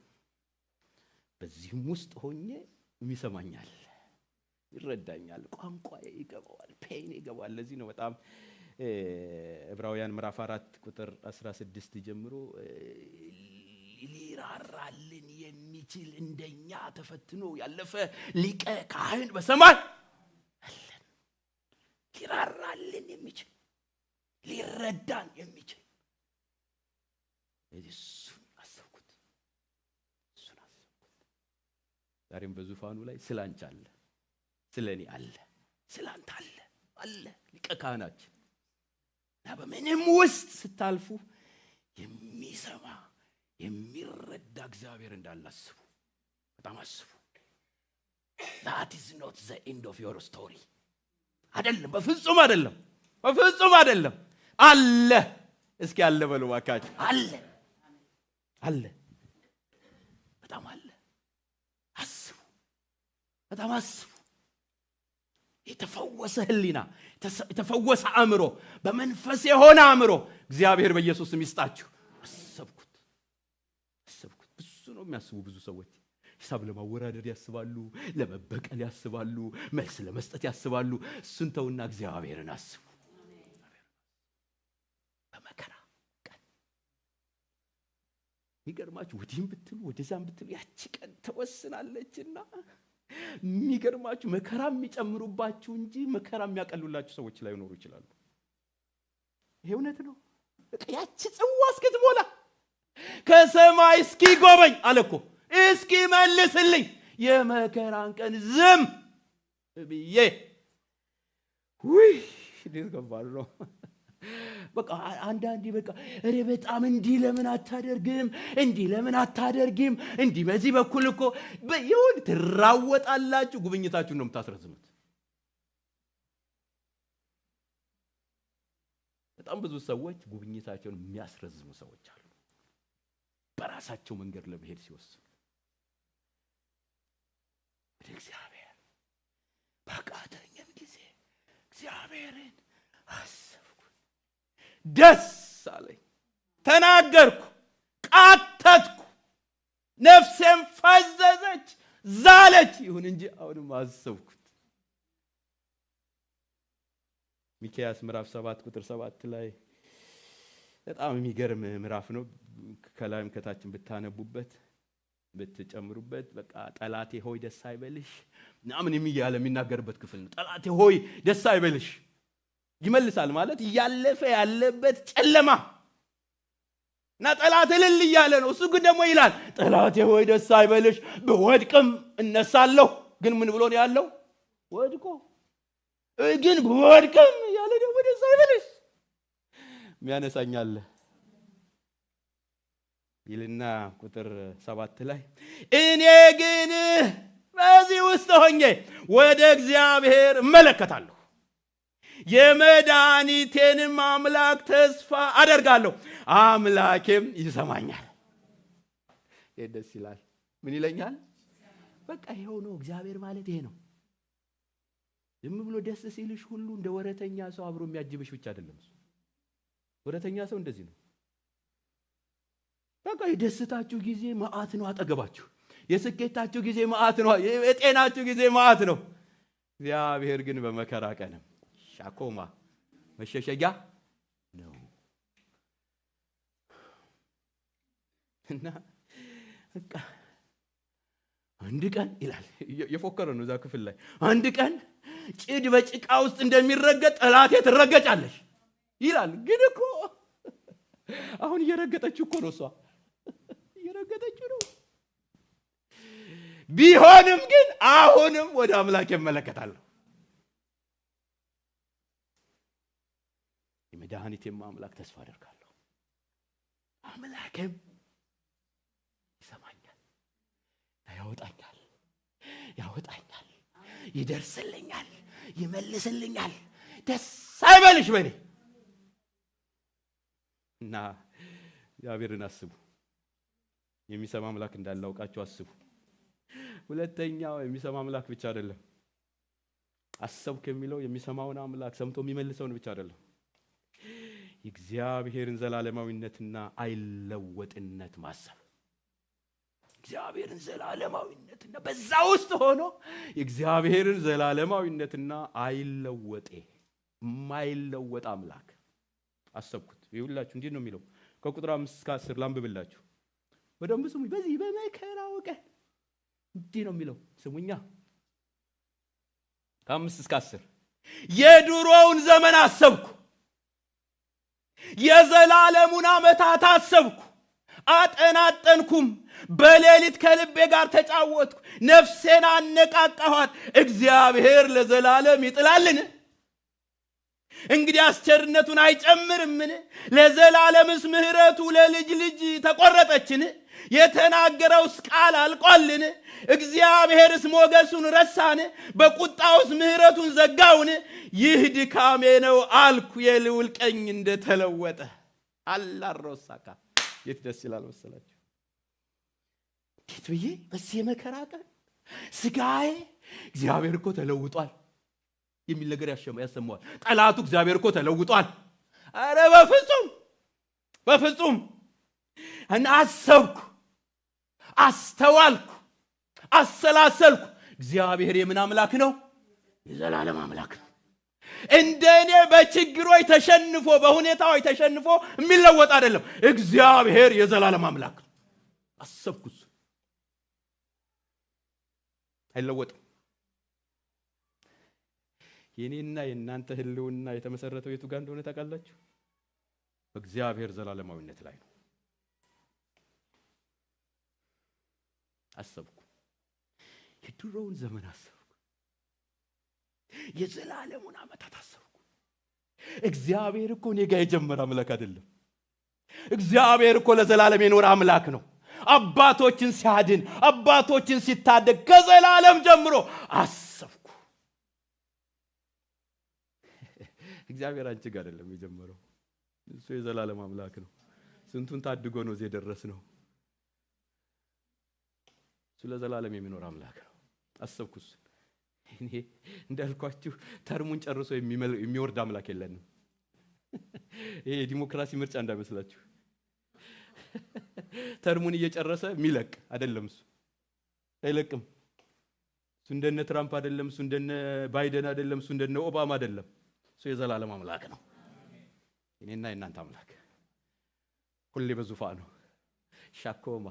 በዚህም ውስጥ ሆኜ የሚሰማኛል፣ ይረዳኛል፣ ቋንቋዬ ይገባዋል፣ ፔን ይገባዋል። ለዚህ ነው በጣም ዕብራውያን ምዕራፍ 4 ቁጥር 16 ጀምሮ ሊራራልን የሚችል እንደኛ ተፈትኖ ያለፈ ሊቀ ካህን በሰማይ አለን። ሊራራልን የሚችል ሊረዳን የሚችል እሱን አሰብኩት። ዛሬም በዙፋኑ ላይ ስላንቺ አለ፣ ስለኔ አለ፣ ስላንተ አለ ሊቀ ካህናችን። እና በምንም ውስጥ ስታልፉ የሚሰማ የሚረዳ እግዚአብሔር እንዳለ አስቡ፣ በጣም አስቡ። that is not the end of your story አይደለም፣ በፍጹም አይደለም። አለ። እስኪ አለ በሉ ባካችሁ። አለ በጣም አለ። አስቡ፣ በጣም አስቡ። የተፈወሰ ህሊና፣ የተፈወሰ አእምሮ፣ በመንፈስ የሆነ አእምሮ እግዚአብሔር በኢየሱስ ስም ይስጣችሁ። አሰብኩት። ብዙ ነው የሚያስቡ ብዙ ሰዎች። ሂሳብ ለማወራደር ያስባሉ፣ ለመበቀል ያስባሉ፣ መልስ ለመስጠት ያስባሉ። እሱን ተውና እግዚአብሔርን አስቡ። በመከራ ቀን ይገርማችሁ፣ ወዲህም ብትሉ ወደዛም ብትሉ ያቺ ቀን ተወስናለችና የሚገርማችሁ መከራ የሚጨምሩባችሁ እንጂ መከራ የሚያቀሉላችሁ ሰዎች ላይ ኖሩ ይችላሉ። ይሄ እውነት ነው። ያቺ ጽዋ እስክትሞላ ከሰማይ እስኪጎበኝ አለኮ እስኪ መልስልኝ የመከራን ቀን ዝም ብዬ እንዴት ገባሉ ነው። በቃ አንዳንዴ በቃ እሬ በጣም እንዲህ ለምን አታደርግም፣ እንዲህ ለምን አታደርጊም፣ እንዲህ በዚህ በኩል እኮ ይሁን ትራወጣላችሁ። ጉብኝታችሁን ነው የምታስረዝሙት። በጣም ብዙ ሰዎች ጉብኝታቸውን የሚያስረዝሙ ሰዎች አሉ፣ በራሳቸው መንገድ ለመሄድ ሲወስኑ። ወደ እግዚአብሔር በቃተኝም ጊዜ እግዚአብሔርን አሰብኩ፣ ደስ አለኝ፣ ተናገርኩ፣ ቃተትኩ፣ ነፍሴም ፈዘዘች ዛለች። ይሁን እንጂ አሁንም አሰብኩት። ሚክያስ ምዕራፍ 7 ቁጥር 7 ላይ በጣም የሚገርም ምዕራፍ ነው። ከላይም ከታችን ብታነቡበት ብትጨምሩበት በቃ ጠላቴ ሆይ ደስ አይበልሽ ምናምን የሚያለ የሚናገርበት ክፍል ነው። ጠላቴ ሆይ ደስ አይበልሽ ይመልሳል ማለት እያለፈ ያለበት ጨለማ እና ጠላት እልል እያለ ነው። እሱ ግን ደግሞ ይላል ጠላቴ ሆይ ደስ አይበልሽ፣ ብወድቅም እነሳለሁ። ግን ምን ብሎ ነው ያለው? ወድቆ ግን ብወድቅም ያለ ደግሞ ደስ አይበልሽ የሚያነሳኛል ይልና ቁጥር 7 ላይ እኔ ግን በዚህ ውስጥ ሆኜ ወደ እግዚአብሔር እመለከታለሁ፣ የመድኃኒቴንም አምላክ ተስፋ አደርጋለሁ፣ አምላኬም ይሰማኛል። ይሄ ደስ ይላል። ምን ይለኛል? በቃ ይሄው ነው እግዚአብሔር ማለት ይሄ ነው። ዝም ብሎ ደስ ሲልሽ ሁሉ እንደ ወረተኛ ሰው አብሮ የሚያጅብሽ ብቻ አይደለም። ወረተኛ ሰው እንደዚህ ነው። በቃ የደስታችሁ ጊዜ መዓት ነው አጠገባችሁ፣ የስኬታችሁ ጊዜ መዓት ነው፣ የጤናችሁ ጊዜ መዓት ነው። እግዚአብሔር ግን በመከራ ቀንም ሻኮማ መሸሸጊያ ነው። እና በቃ አንድ ቀን ይላል የፎከረ ነው እዛ ክፍል ላይ አንድ ቀን ጭድ በጭቃ ውስጥ እንደሚረገጥ ጠላቴ ትረገጫለሽ ይላል። ግን እኮ አሁን እየረገጠችው እኮ ነው፣ እሷ እየረገጠችው ነው። ቢሆንም ግን አሁንም ወደ አምላክ እመለከታለሁ፣ የመድኃኒቴም አምላክ ተስፋ አደርጋለሁ፣ አምላኬም ይሰማኛል። ያወጣኛል፣ ይደርስልኛል፣ ይመልስልኛል። ደስ አይበልሽ በኔ እና እግዚአብሔርን አስቡ። የሚሰማ አምላክ እንዳላውቃችሁ አስቡ። ሁለተኛው የሚሰማ አምላክ ብቻ አይደለም። አሰብኩ የሚለው የሚሰማውን አምላክ ሰምቶ የሚመልሰውን ብቻ አይደለም። እግዚአብሔርን ዘላለማዊነትና አይለወጥነት ማሰብ። እግዚአብሔርን ዘላለማዊነትና በዛ ውስጥ ሆኖ እግዚአብሔርን ዘላለማዊነትና የማይለወጥ አምላክ አሰብኩት። ይሁላችሁ እንዴት ነው የሚለው? ከቁጥር 5 እስከ 10 ላንብብላችሁ። በደንብ ስሙኝ። በዚህ በመከራው ቀን እንዲህ ነው የሚለው። ስሙኛ። ከ5 እስከ 10 የድሮውን ዘመን አሰብኩ፣ የዘላለሙን ዓመታት አሰብኩ፣ አጠናጠንኩም። በሌሊት ከልቤ ጋር ተጫወትኩ፣ ነፍሴን አነቃቃኋት። እግዚአብሔር ለዘላለም ይጥላልን? እንግዲህ አስቸርነቱን አይጨምርምን? ለዘላለምስ ምሕረቱ ለልጅ ልጅ ተቆረጠችን? የተናገረውስ ቃል አልቋልን? እግዚአብሔርስ ሞገሱን ረሳን? በቁጣውስ ምሕረቱን ዘጋውን? ይህ ድካሜ ነው አልኩ፣ የልዑል ቀኝ እንደተለወጠ። አላሮሳካ የት ደስ ይላል መሰላችሁ? እንዴት ብዬ በዚህ የመከራ ቀን ስጋዬ እግዚአብሔር እኮ ተለውጧል የሚል ነገር ያሰማዋል። ጠላቱ እግዚአብሔር እኮ ተለውጧል። አረ በፍጹም እና አሰብኩ፣ አስተዋልኩ፣ አሰላሰልኩ። እግዚአብሔር የምን አምላክ ነው? የዘላለም አምላክ ነው። እንደኔ በችግሮች ተሸንፎ በሁኔታዎች ተሸንፎ የሚለወጥ አይደለም። እግዚአብሔር የዘላለም አምላክ ነው። አሰብኩት፣ አይለወጥም። የኔና የእናንተ ህልውና የተመሰረተው የቱ ጋር እንደሆነ ታውቃላችሁ? በእግዚአብሔር ዘላለማዊነት ላይ ነው። አሰብኩ፣ የድሮውን ዘመን አሰብኩ፣ የዘላለሙን ዓመታት አሰብኩ። እግዚአብሔር እኮ እኔ ጋር የጀመረ አምላክ አይደለም። እግዚአብሔር እኮ ለዘላለም የኖረ አምላክ ነው። አባቶችን ሲያድን፣ አባቶችን ሲታደግ ከዘላለም ጀምሮ አሰብኩ። እግዚአብሔር አንቺ ጋር አይደለም የጀመረው። እሱ የዘላለም አምላክ ነው። ስንቱን ታድጎ ነው እዚህ የደረስነው። እሱ ለዘላለም የሚኖር አምላክ ነው። አሰብኩስ። እኔ እንዳልኳችሁ ተርሙን ጨርሶ የሚወርድ አምላክ የለንም። ይሄ የዲሞክራሲ ምርጫ እንዳይመስላችሁ። ተርሙን እየጨረሰ የሚለቅ አይደለም። እሱ አይለቅም። እሱ እንደነ ትራምፕ አይደለም። እሱ እንደነ ባይደን አይደለም። እሱ እንደነ ኦባማ አይደለም። እሱ የዘላለም አምላክ ነው። እኔና የእናንተ አምላክ ሁሌ በዙፋኑ ሻኮማ፣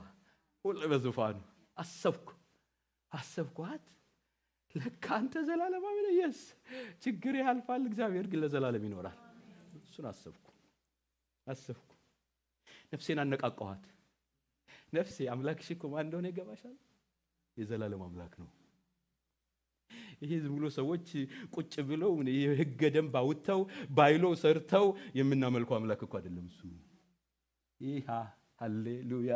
ሁሌ በዙፋኑ። አሰብኳት። ለካ አንተ ዘላለማዊ ነህ። የስ ችግር ያልፋል፣ እግዚአብሔር ግን ለዘላለም ይኖራል። እሱን አሰብኩ። ነፍሴን አነቃቃኋት። ነፍሴ አምላክሽ እኮ ማን እንደሆነ ይገባሻል? የዘላለም አምላክ ነው። ይሄ ዝም ብሎ ሰዎች ቁጭ ብለው የሕገ ደንብ አውጥተው ባይሎ ሰርተው የምናመልከው አምላክ እኮ አይደለም። እሱ ይሃ ሃሌሉያ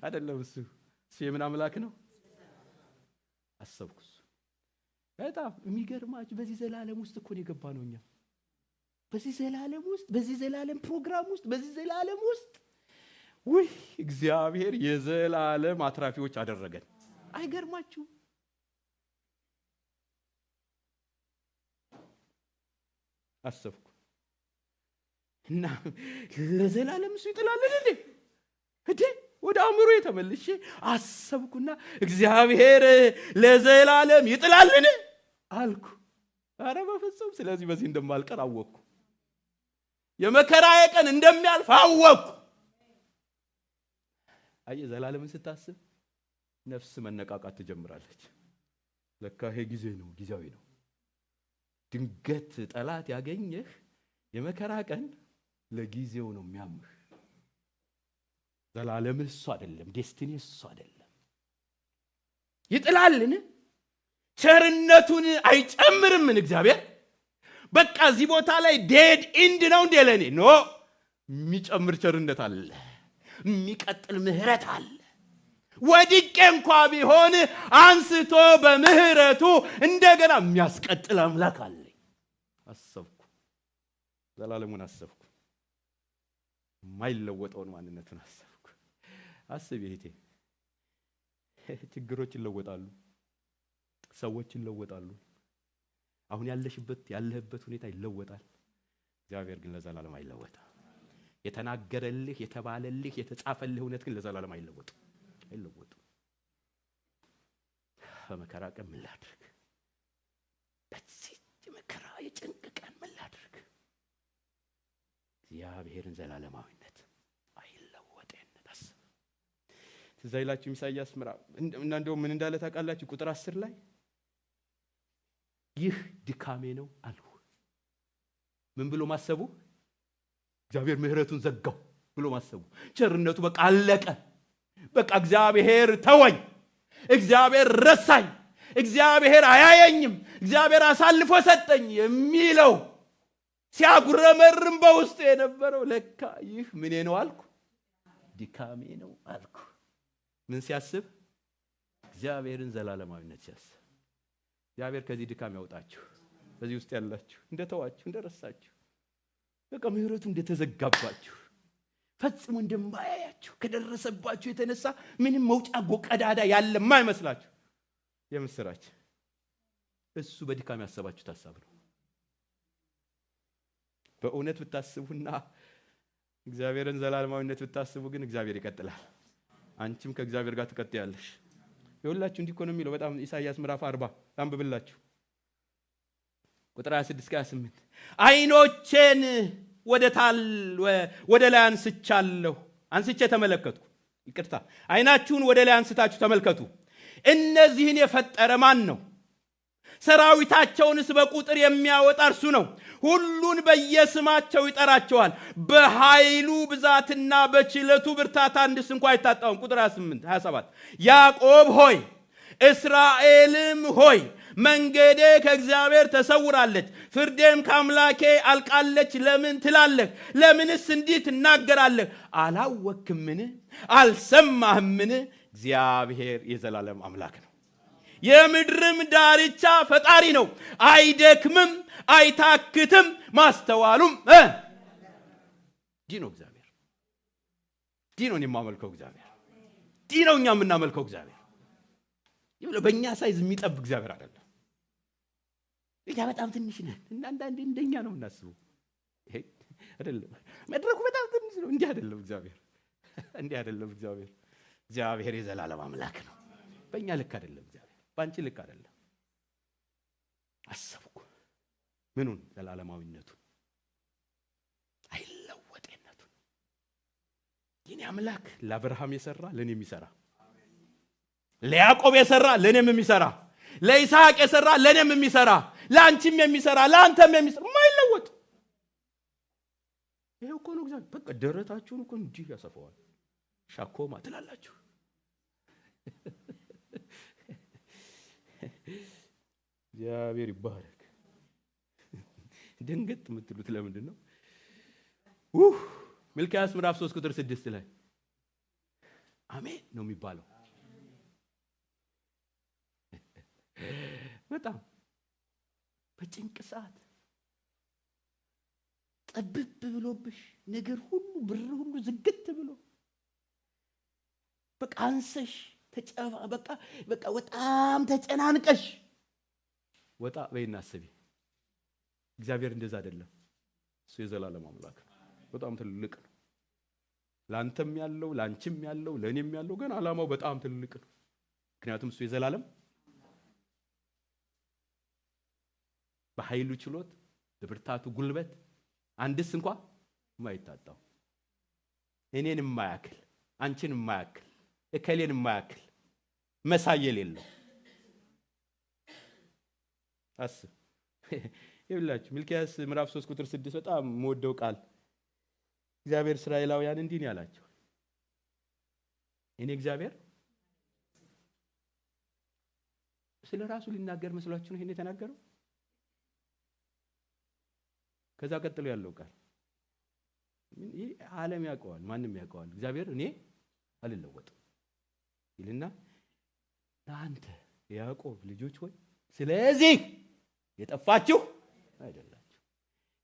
አይደለም። እሱ የምን አምላክ ነው? አሰብኩ። በጣም የሚገርማችሁ በዚህ ዘላለም ውስጥ እኮ ነው የገባ ነው። እኛ በዚህ ዘላለም ውስጥ፣ በዚህ ዘላለም ፕሮግራም ውስጥ፣ በዚህ ዘላለም ውስጥ ውይ እግዚአብሔር የዘላለም አትራፊዎች አደረገን። አይገርማችሁ? አሰብኩ እና ለዘላለም እሱ ይጥላልን እንዴ? ወደ አእምሮ የተመልሼ አሰብኩና እግዚአብሔር ለዘላለም ይጥላልን አልኩ። አረ በፍጹም። ስለዚህ በዚህ እንደማልቀር አወቅኩ። የመከራዬ ቀን እንደሚያልፍ አወቅኩ። አየህ፣ ዘላለምን ስታስብ ነፍስ መነቃቃት ትጀምራለች። ለካ ይሄ ጊዜ ነው፣ ጊዜያዊ ነው። ድንገት ጠላት ያገኘህ የመከራ ቀን ለጊዜው ነው የሚያምህ። ዘላለም እሱ አይደለም፣ ዴስቲኒ እሱ አይደለም። ይጥላልን? ቸርነቱን አይጨምርምን እግዚአብሔር? በቃ እዚህ ቦታ ላይ ዴድ ኢንድ ነው እንደ ለኔ ኖ፣ የሚጨምር ቸርነት አለ፣ የሚቀጥል ምህረት አለ። ወድቄ እንኳ ቢሆን አንስቶ በምህረቱ እንደገና የሚያስቀጥል አምላክ አለኝ። አሰብኩ፣ ዘላለሙን አሰብኩ፣ የማይለወጠውን ማንነቱን አሰብኩ። አስብ እህቴ፣ ችግሮች ይለወጣሉ፣ ሰዎች ይለወጣሉ፣ አሁን ያለህበት ሁኔታ ይለወጣል። እግዚአብሔር ግን ለዘላለም አይለወጥም። የተናገረልህ የተባለልህ የተጻፈልህ እውነት ግን ለዘላለም አይለወጥም። በመከራ ቀን ምን ላድርግ? በዚህ መከራ የጭንቅ ቀን ምን ላድርግ? እግዚአብሔርን ዘላለማዊነት አይለወጥነት አስብ። ትዝ ይላችሁ ኢሳይያስ ምዕራፍ እና እንደው ምን እንዳለ ታውቃላችሁ? ቁጥር 10 ላይ ይህ ድካሜ ነው አልሁ። ምን ብሎ ማሰቡ? እግዚአብሔር ምህረቱን ዘጋው ብሎ ማሰቡ። ቸርነቱ በቃ አለቀ። በቃ እግዚአብሔር ተወኝ፣ እግዚአብሔር ረሳኝ፣ እግዚአብሔር አያየኝም፣ እግዚአብሔር አሳልፎ ሰጠኝ የሚለው ሲያጉረመርም በውስጡ የነበረው ለካ ይህ ምኔ ነው አልኩ፣ ድካሜ ነው አልኩ። ምን ሲያስብ? እግዚአብሔርን ዘላለማዊነት ሲያስብ። እግዚአብሔር ከዚህ ድካም ያውጣችሁ። በዚህ ውስጥ ያላችሁ እንደተዋችሁ እንደረሳችሁ በቃ ምህረቱ እንደተዘጋባችሁ ፈጽሞ እንደማያያችሁ ከደረሰባችሁ የተነሳ ምንም መውጫ ቀዳዳ ያለ የማይመስላችሁ የምስራች እሱ በድካም ያሰባችሁ ታሳብ ነው። በእውነት ብታስቡና እግዚአብሔርን ዘላለማዊነት ብታስቡ ግን እግዚአብሔር ይቀጥላል። አንቺም ከእግዚአብሔር ጋር ትቀጥያለሽ። ይኸውላችሁ እንዲህ እኮ ነው የሚለው። በጣም ኢሳይያስ ምዕራፍ 40 አንብብላችሁ ቁጥር 26-28 አይኖቼን ወደ ላይ አንስቼ ተመለከትኩ። ይቅርታ፣ አይናችሁን ወደ ላይ አንስታችሁ ተመልከቱ። እነዚህን የፈጠረ ማን ነው? ሰራዊታቸውንስ በቁጥር የሚያወጣ እርሱ ነው። ሁሉን በየስማቸው ይጠራቸዋል። በኃይሉ ብዛትና በችለቱ ብርታት አንድስ እንኳ አይታጣውም። ቁጥር 27 ያዕቆብ ሆይ እስራኤልም ሆይ መንገዴ ከእግዚአብሔር ተሰውራለች፣ ፍርዴም ከአምላኬ አልቃለች ለምን ትላለህ? ለምንስ እንዲህ ትናገራለህ? አላወክምን? አልሰማህምን? እግዚአብሔር የዘላለም አምላክ ነው፣ የምድርም ዳርቻ ፈጣሪ ነው። አይደክምም አይታክትም፣ ማስተዋሉም ዲህ ነው። እግዚአብሔር ዲህ ነው የማመልከው። እግዚአብሔር ዲህ ነው እኛ የምናመልከው። እግዚአብሔር በእኛ ሳይዝ የሚጠብ እግዚአብሔር አይደለም። እኛ በጣም ትንሽ ነን እና አንዳንዴ እንደኛ ነው የምናስበው። ይሄ አይደለም መድረኩ በጣም ትንሽ ነው። እንዲህ አይደለም እግዚአብሔር፣ እንዲህ አይደለም እግዚአብሔር። እግዚአብሔር የዘላለም አምላክ ነው። በእኛ ልክ አይደለም እግዚአብሔር፣ በአንቺ ልክ አይደለም። አሰብኩ ምኑን? ዘላለማዊነቱን፣ አይለወጥነቱን። የኔ አምላክ ለአብርሃም የሰራ ለኔም ይሰራ፣ ለያዕቆብ የሰራ ለኔም የሚሰራ፣ ለይስሐቅ የሰራ ለኔም የሚሰራ፣ ለአንቺም የሚሰራ፣ ለአንተም የሚሰራ ማይለወጥ። ይሄው እኮ ነው እግዚአብሔር። በቃ ደረታችሁን እኮ እንዲህ ያሰፋዋል። ሻኮማ ትላላችሁ። እግዚአብሔር ይባረክ። ድንገት የምትሉት ለምንድን ነው? ሚልክያስ ምዕራፍ 3 ቁጥር 6 ላይ አሜን ነው የሚባለው። በጣም በጭንቅ ሰዓት ጠብብ ብሎብሽ ነገር ሁሉ ብር ሁሉ ዝግት ብሎ በቃ አንሰሽ በቃ በጣም ተጨናንቀሽ ወጣ በይና አስቢ። እግዚአብሔር እንደዛ አይደለም። እሱ የዘላለም አምላክ ነው። በጣም ትልቅ ነው። ላንተም ያለው ላንቺም ያለው ለኔም ያለው ግን ዓላማው በጣም ትልቅ ነው። ምክንያቱም እሱ የዘላለም በኃይሉ ችሎት በብርታቱ ጉልበት አንድስ እንኳን የማይታጣው እኔን የማያክል አንቺን የማያክል እከሌን የማያክል መሳይ የሌለው አስብ። ይኸውላችሁ ሚልክያስ ምዕራፍ 3 ቁጥር 6 በጣም የምወደው ቃል። እግዚአብሔር እስራኤላውያን እንዲህ ነው ያላቸው። እኔ እግዚአብሔር ስለ ራሱ ሊናገር መስሏችሁ ነው ይሄን የተናገረው? ከዛ ቀጥሎ ያለው ቃል ይህ ዓለም ያውቀዋል፣ ማንም ያውቀዋል። እግዚአብሔር እኔ አልለወጥም። ይልና እናንተ ያዕቆብ ልጆች ሆይ ስለዚህ የጠፋችሁ አይደላችሁ።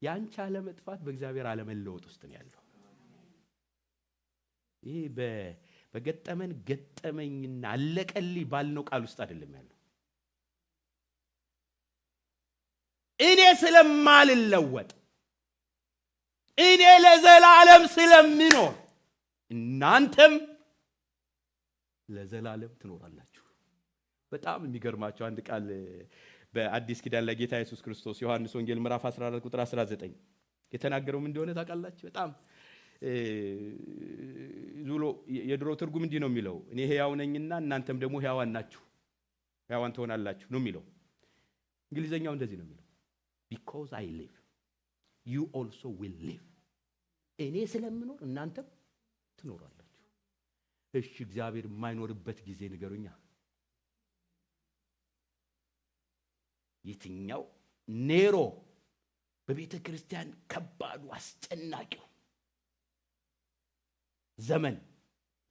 ያንቺ አለመጥፋት በእግዚአብሔር አለመለወጥ ውስጥ ነው ያለው። ይሄ በገጠመን ገጠመኝና አለቀልኝ ባልነው ቃል ውስጥ አይደለም ያለው። እኔ ስለማልለወጥ እኔ ለዘላለም ስለምኖር እናንተም ለዘላለም ትኖራላችሁ። በጣም የሚገርማቸው አንድ ቃል በአዲስ ኪዳን ላይ ጌታ ኢየሱስ ክርስቶስ ዮሐንስ ወንጌል ምዕራፍ 14 ቁጥር 19 የተናገረው ምን እንደሆነ ታውቃላችሁ? በጣም ዙሎ የድሮ ትርጉም እንዲህ ነው የሚለው፣ እኔ ሕያው ነኝና እናንተም ደግሞ ሕያዋን ናችሁ፣ ሕያዋን ትሆናላችሁ ነው የሚለው። እንግሊዘኛው እንደዚህ ነው የሚለው፣ because I live you also will live። እኔ ስለምኖር እናንተም ትኖራላችሁ። እሺ እግዚአብሔር የማይኖርበት ጊዜ ንገሩኛ። የትኛው? ኔሮ በቤተ ክርስቲያን ከባዱ አስጨናቂው ዘመን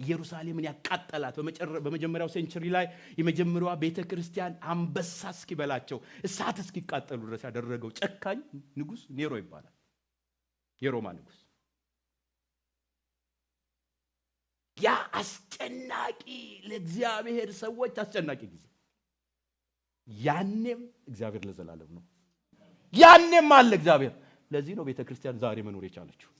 ኢየሩሳሌምን ያቃጠላት በመጀመሪያው ሴንቸሪ ላይ የመጀመሪያዋ ቤተ ክርስቲያን አንበሳ እስኪበላቸው እሳት እስኪቃጠሉ ድረስ ያደረገው ጨካኝ ንጉስ ኔሮ ይባላል። የሮማ ንጉስ። ያ አስጨናቂ ለእግዚአብሔር ሰዎች አስጨናቂ ጊዜ። ያኔም እግዚአብሔር ለዘላለም ነው። ያኔም አለ እግዚአብሔር። ለዚህ ነው ቤተ ክርስቲያን ዛሬ መኖር የቻለችው።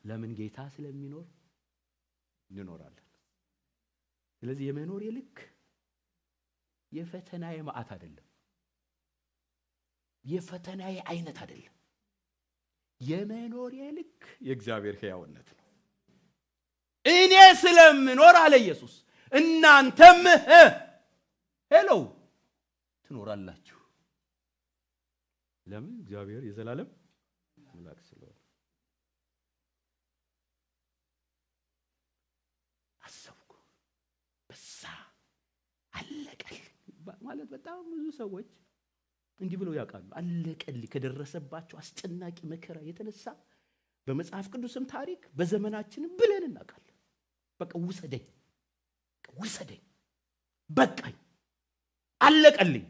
ለምን? ጌታ ስለሚኖር እንኖራለን። ስለዚህ የመኖር ልክ የፈተናዬ መዓት አይደለም፣ የፈተናዬ አይነት አይደለም። የመኖር ልክ የእግዚአብሔር ሕያውነት ነው። እኔ ስለምኖር አለ ኢየሱስ እናንተም ሄሎ ትኖራላችሁ። ለምን? እግዚአብሔር የዘላለም አምላክ ስለሆነ። አሰብኩ በዛ አለቀልኝ ማለት በጣም ብዙ ሰዎች እንዲህ ብለው ያውቃሉ። አለቀልኝ ከደረሰባቸው አስጨናቂ መከራ የተነሳ በመጽሐፍ ቅዱስም ታሪክ በዘመናችንም ብለን እናውቃለን። በቃ ውሰደኝ፣ በቃኝ፣ አለቀልኝ፣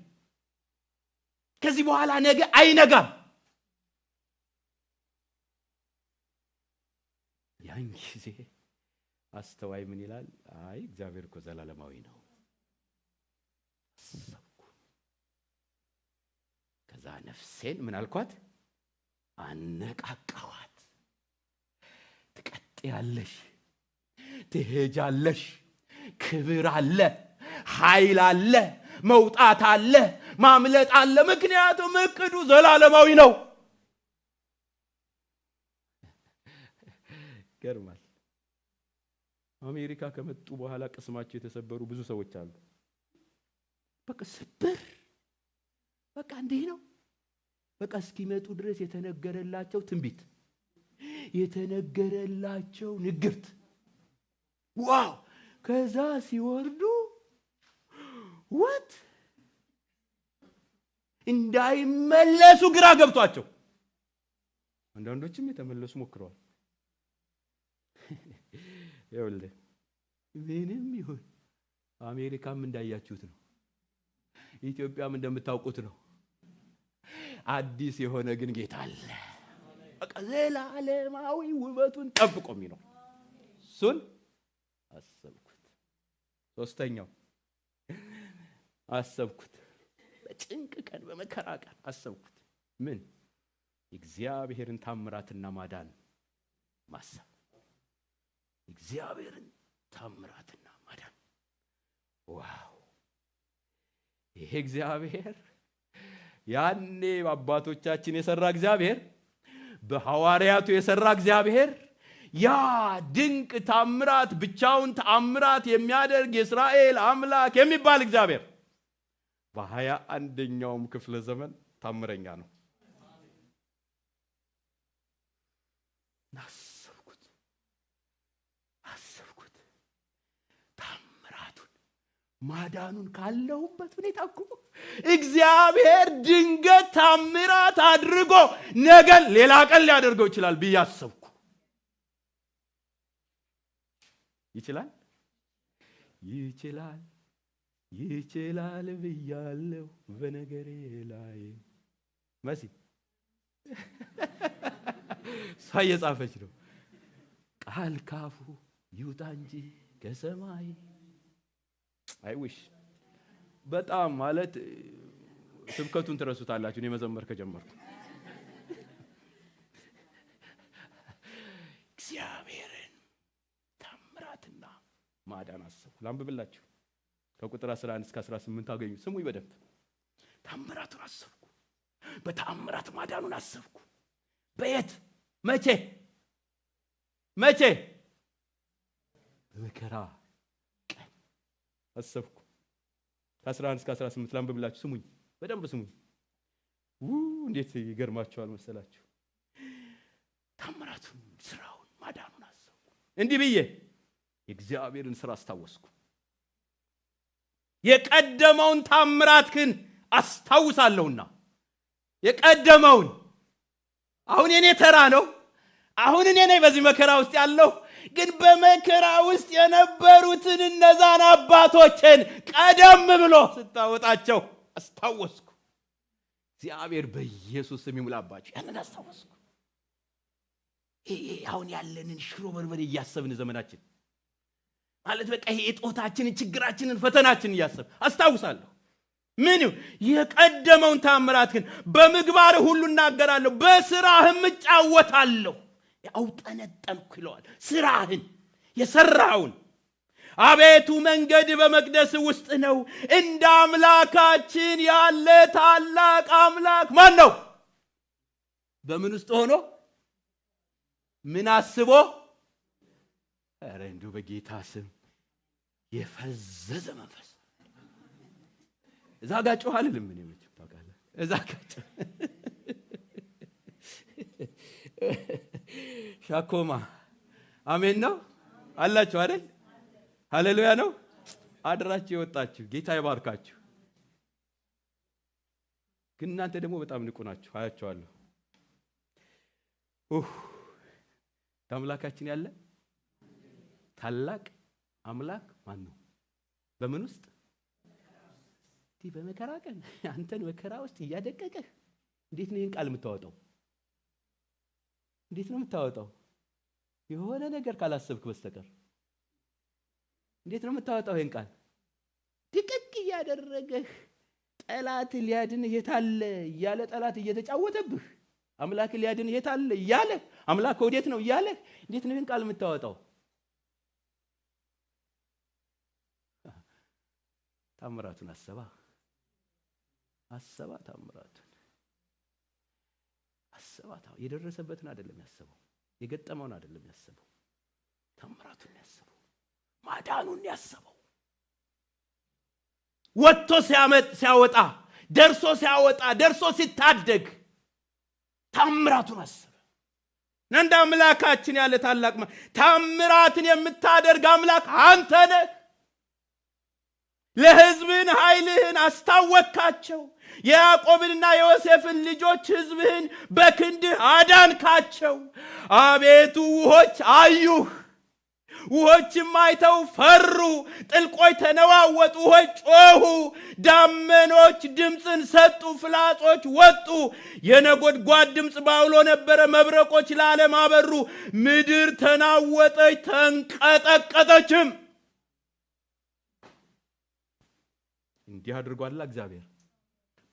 ከዚህ በኋላ ነገ አይነጋም። ያን ጊዜ አስተዋይ ምን ይላል? አይ እግዚአብሔር እኮ ዘላለማዊ ነው። አሰብኩ። ከዛ ነፍሴን ምን አልኳት? አነቃቃዋት። ትቀጥያለሽ፣ ትሄጃለሽ፣ ክብር አለ፣ ኃይል አለ፣ መውጣት አለ፣ ማምለጥ አለ። ምክንያቱም እቅዱ ዘላለማዊ ነው። ገርማል። አሜሪካ ከመጡ በኋላ ቅስማቸው የተሰበሩ ብዙ ሰዎች አሉ። በቃ ስብር፣ በቃ እንዲህ ነው። በቃ እስኪመጡ ድረስ የተነገረላቸው ትንቢት፣ የተነገረላቸው ንግርት፣ ዋው! ከዛ ሲወርዱ ወት እንዳይመለሱ ግራ ገብቷቸው አንዳንዶችም የተመለሱ ሞክረዋል። ይኸውልህ ምንም ይሁን አሜሪካም እንዳያችሁት ነው፣ ኢትዮጵያም እንደምታውቁት ነው። አዲስ የሆነ ግን ጌታ አለ። በቃ ዘላለማዊ ውበቱን ጠብቆ የሚኖር እሱን አሰብኩት። ሶስተኛው አሰብኩት፣ በጭንቅ ቀን በመከራ ቀን አሰብኩት። ምን? እግዚአብሔርን ታምራትና ማዳን ማሰብ። እግዚአብሔርን ታምራትና ማዳን። ዋው! ይሄ እግዚአብሔር ያኔ አባቶቻችን የሰራ እግዚአብሔር፣ በሐዋርያቱ የሰራ እግዚአብሔር፣ ያ ድንቅ ታምራት ብቻውን ተአምራት የሚያደርግ የእስራኤል አምላክ የሚባል እግዚአብሔር በ21ኛውም ክፍለ ዘመን ታምረኛ ነው። አሰብኩት ታምራቱን ማዳኑን ካለሁበት ሁኔታ እኮ እግዚአብሔር ድንገት ታምራት አድርጎ ነገን ሌላ ቀን ሊያደርገው ይችላል ብዬ አሰብኩ። ይችላል ይችላል ይችላል ብያለሁ በነገሬ ላይ መሲ ሳይጻፈች ነው ቃል ካፉ ይውጣ እንጂ ከሰማይ አይውሽ በጣም ማለት ስብከቱን ትረሱታላችሁ እኔ መዘመር ከጀመርኩ እግዚአብሔርን ታምራትና ማዳን አሰብኩ ላንብብላችሁ ከቁጥር 11 እስከ 18 አገኙ ስሙኝ በደንብ ታምራቱን አሰብኩ በታምራት ማዳኑን አሰብኩ በየት መቼ በመከራ ቀን አሰብኩ ከ11 እስከ 18 ላንብብላችሁ ስሙኝ በደንብ ስሙኝ እንዴት ይገርማችኋል መሰላችሁ ታምራቱን ስራውን ማዳኑን አሰብኩ እንዲህ ብዬ የእግዚአብሔርን ስራ አስታወስኩ የቀደመውን ታምራትህን አስታውሳለሁና የቀደመውን አሁን የኔ ተራ ነው አሁን እኔ ነኝ በዚህ መከራ ውስጥ ያለው ግን በመከራ ውስጥ የነበሩትን እነዛን አባቶችን ቀደም ብሎ ስታወጣቸው አስታወስኩ እግዚአብሔር በኢየሱስ ስም ይሙላባችሁ ያንን አስታወስኩ አሁን ያለንን ሽሮ በርበሬ እያሰብን ዘመናችን ማለት በቃ የጦታችንን ችግራችንን ፈተናችንን እያሰብ አስታውሳለሁ ምን የቀደመውን ታምራትህን በምግባር ሁሉ እናገራለሁ በስራህም እጫወታለሁ ያውጠነጠንኩ ይለዋል ስራህን የሰራውን አቤቱ መንገድ በመቅደስ ውስጥ ነው እንደ አምላካችን ያለ ታላቅ አምላክ ማን ነው በምን ውስጥ ሆኖ ምን አስቦ ኧረ እንደው በጌታ ስም የፈዘዘ መንፈስ እዛ ጋር ጮሃልልም ምን ይመች ታውቃለህ እዛ ጋር ሻኮማ አሜን ነው አላችሁ አይደል ሃሌሉያ ነው አድራችሁ የወጣችሁ ጌታ ይባርካችሁ ግን እናንተ ደግሞ በጣም ንቁ ናችሁ አያችኋለሁ ታምላካችን ያለ ታላቅ አምላክ ማን ነው በምን ውስጥ በመከራ ቀን አንተን መከራ ውስጥ እያደቀቀህ እንዴት ነው ይህን ቃል የምታወጣው እንዴት ነው የምታወጣው የሆነ ነገር ካላሰብክ በስተቀር እንዴት ነው የምታወጣው ይህን ቃል ድቅቅ እያደረገህ ጠላት ሊያድን የታለ እያለ ጠላት እየተጫወተብህ አምላክ ሊያድን የታለ እያለ አምላክ ወዴት ነው እያለ እንዴት ነው ይህን ቃል የምታወጣው ታምራቱን አሰባ ታምራቱን አሰባታ የደረሰበትን አይደለም ያሰበው የገጠመውን አይደለም ያሰበው ታምራቱን ያሰበው ማዳኑን ያሰበው ወጥቶ ሲያወጣ ደርሶ ሲታደግ ታምራቱን አሰበ እንደ አምላካችን ያለ ታላቅ ታምራትን የምታደርግ አምላክ አንተ ነህ ለሕዝብህን ኃይልህን አስታወካቸው የያዕቆብንና የዮሴፍን ልጆች ሕዝብህን በክንድህ አዳንካቸው አቤቱ ውሆች አዩህ ውሆችም አይተው ፈሩ ጥልቆች ተነዋወጡ ውሆች ጮኹ ዳመኖች ድምፅን ሰጡ ፍላጾች ወጡ የነጎድጓድ ድምፅ ባውሎ ነበረ መብረቆች ለዓለም አበሩ ምድር ተናወጠች ተንቀጠቀጠችም እንዲህ አድርጓል እግዚአብሔር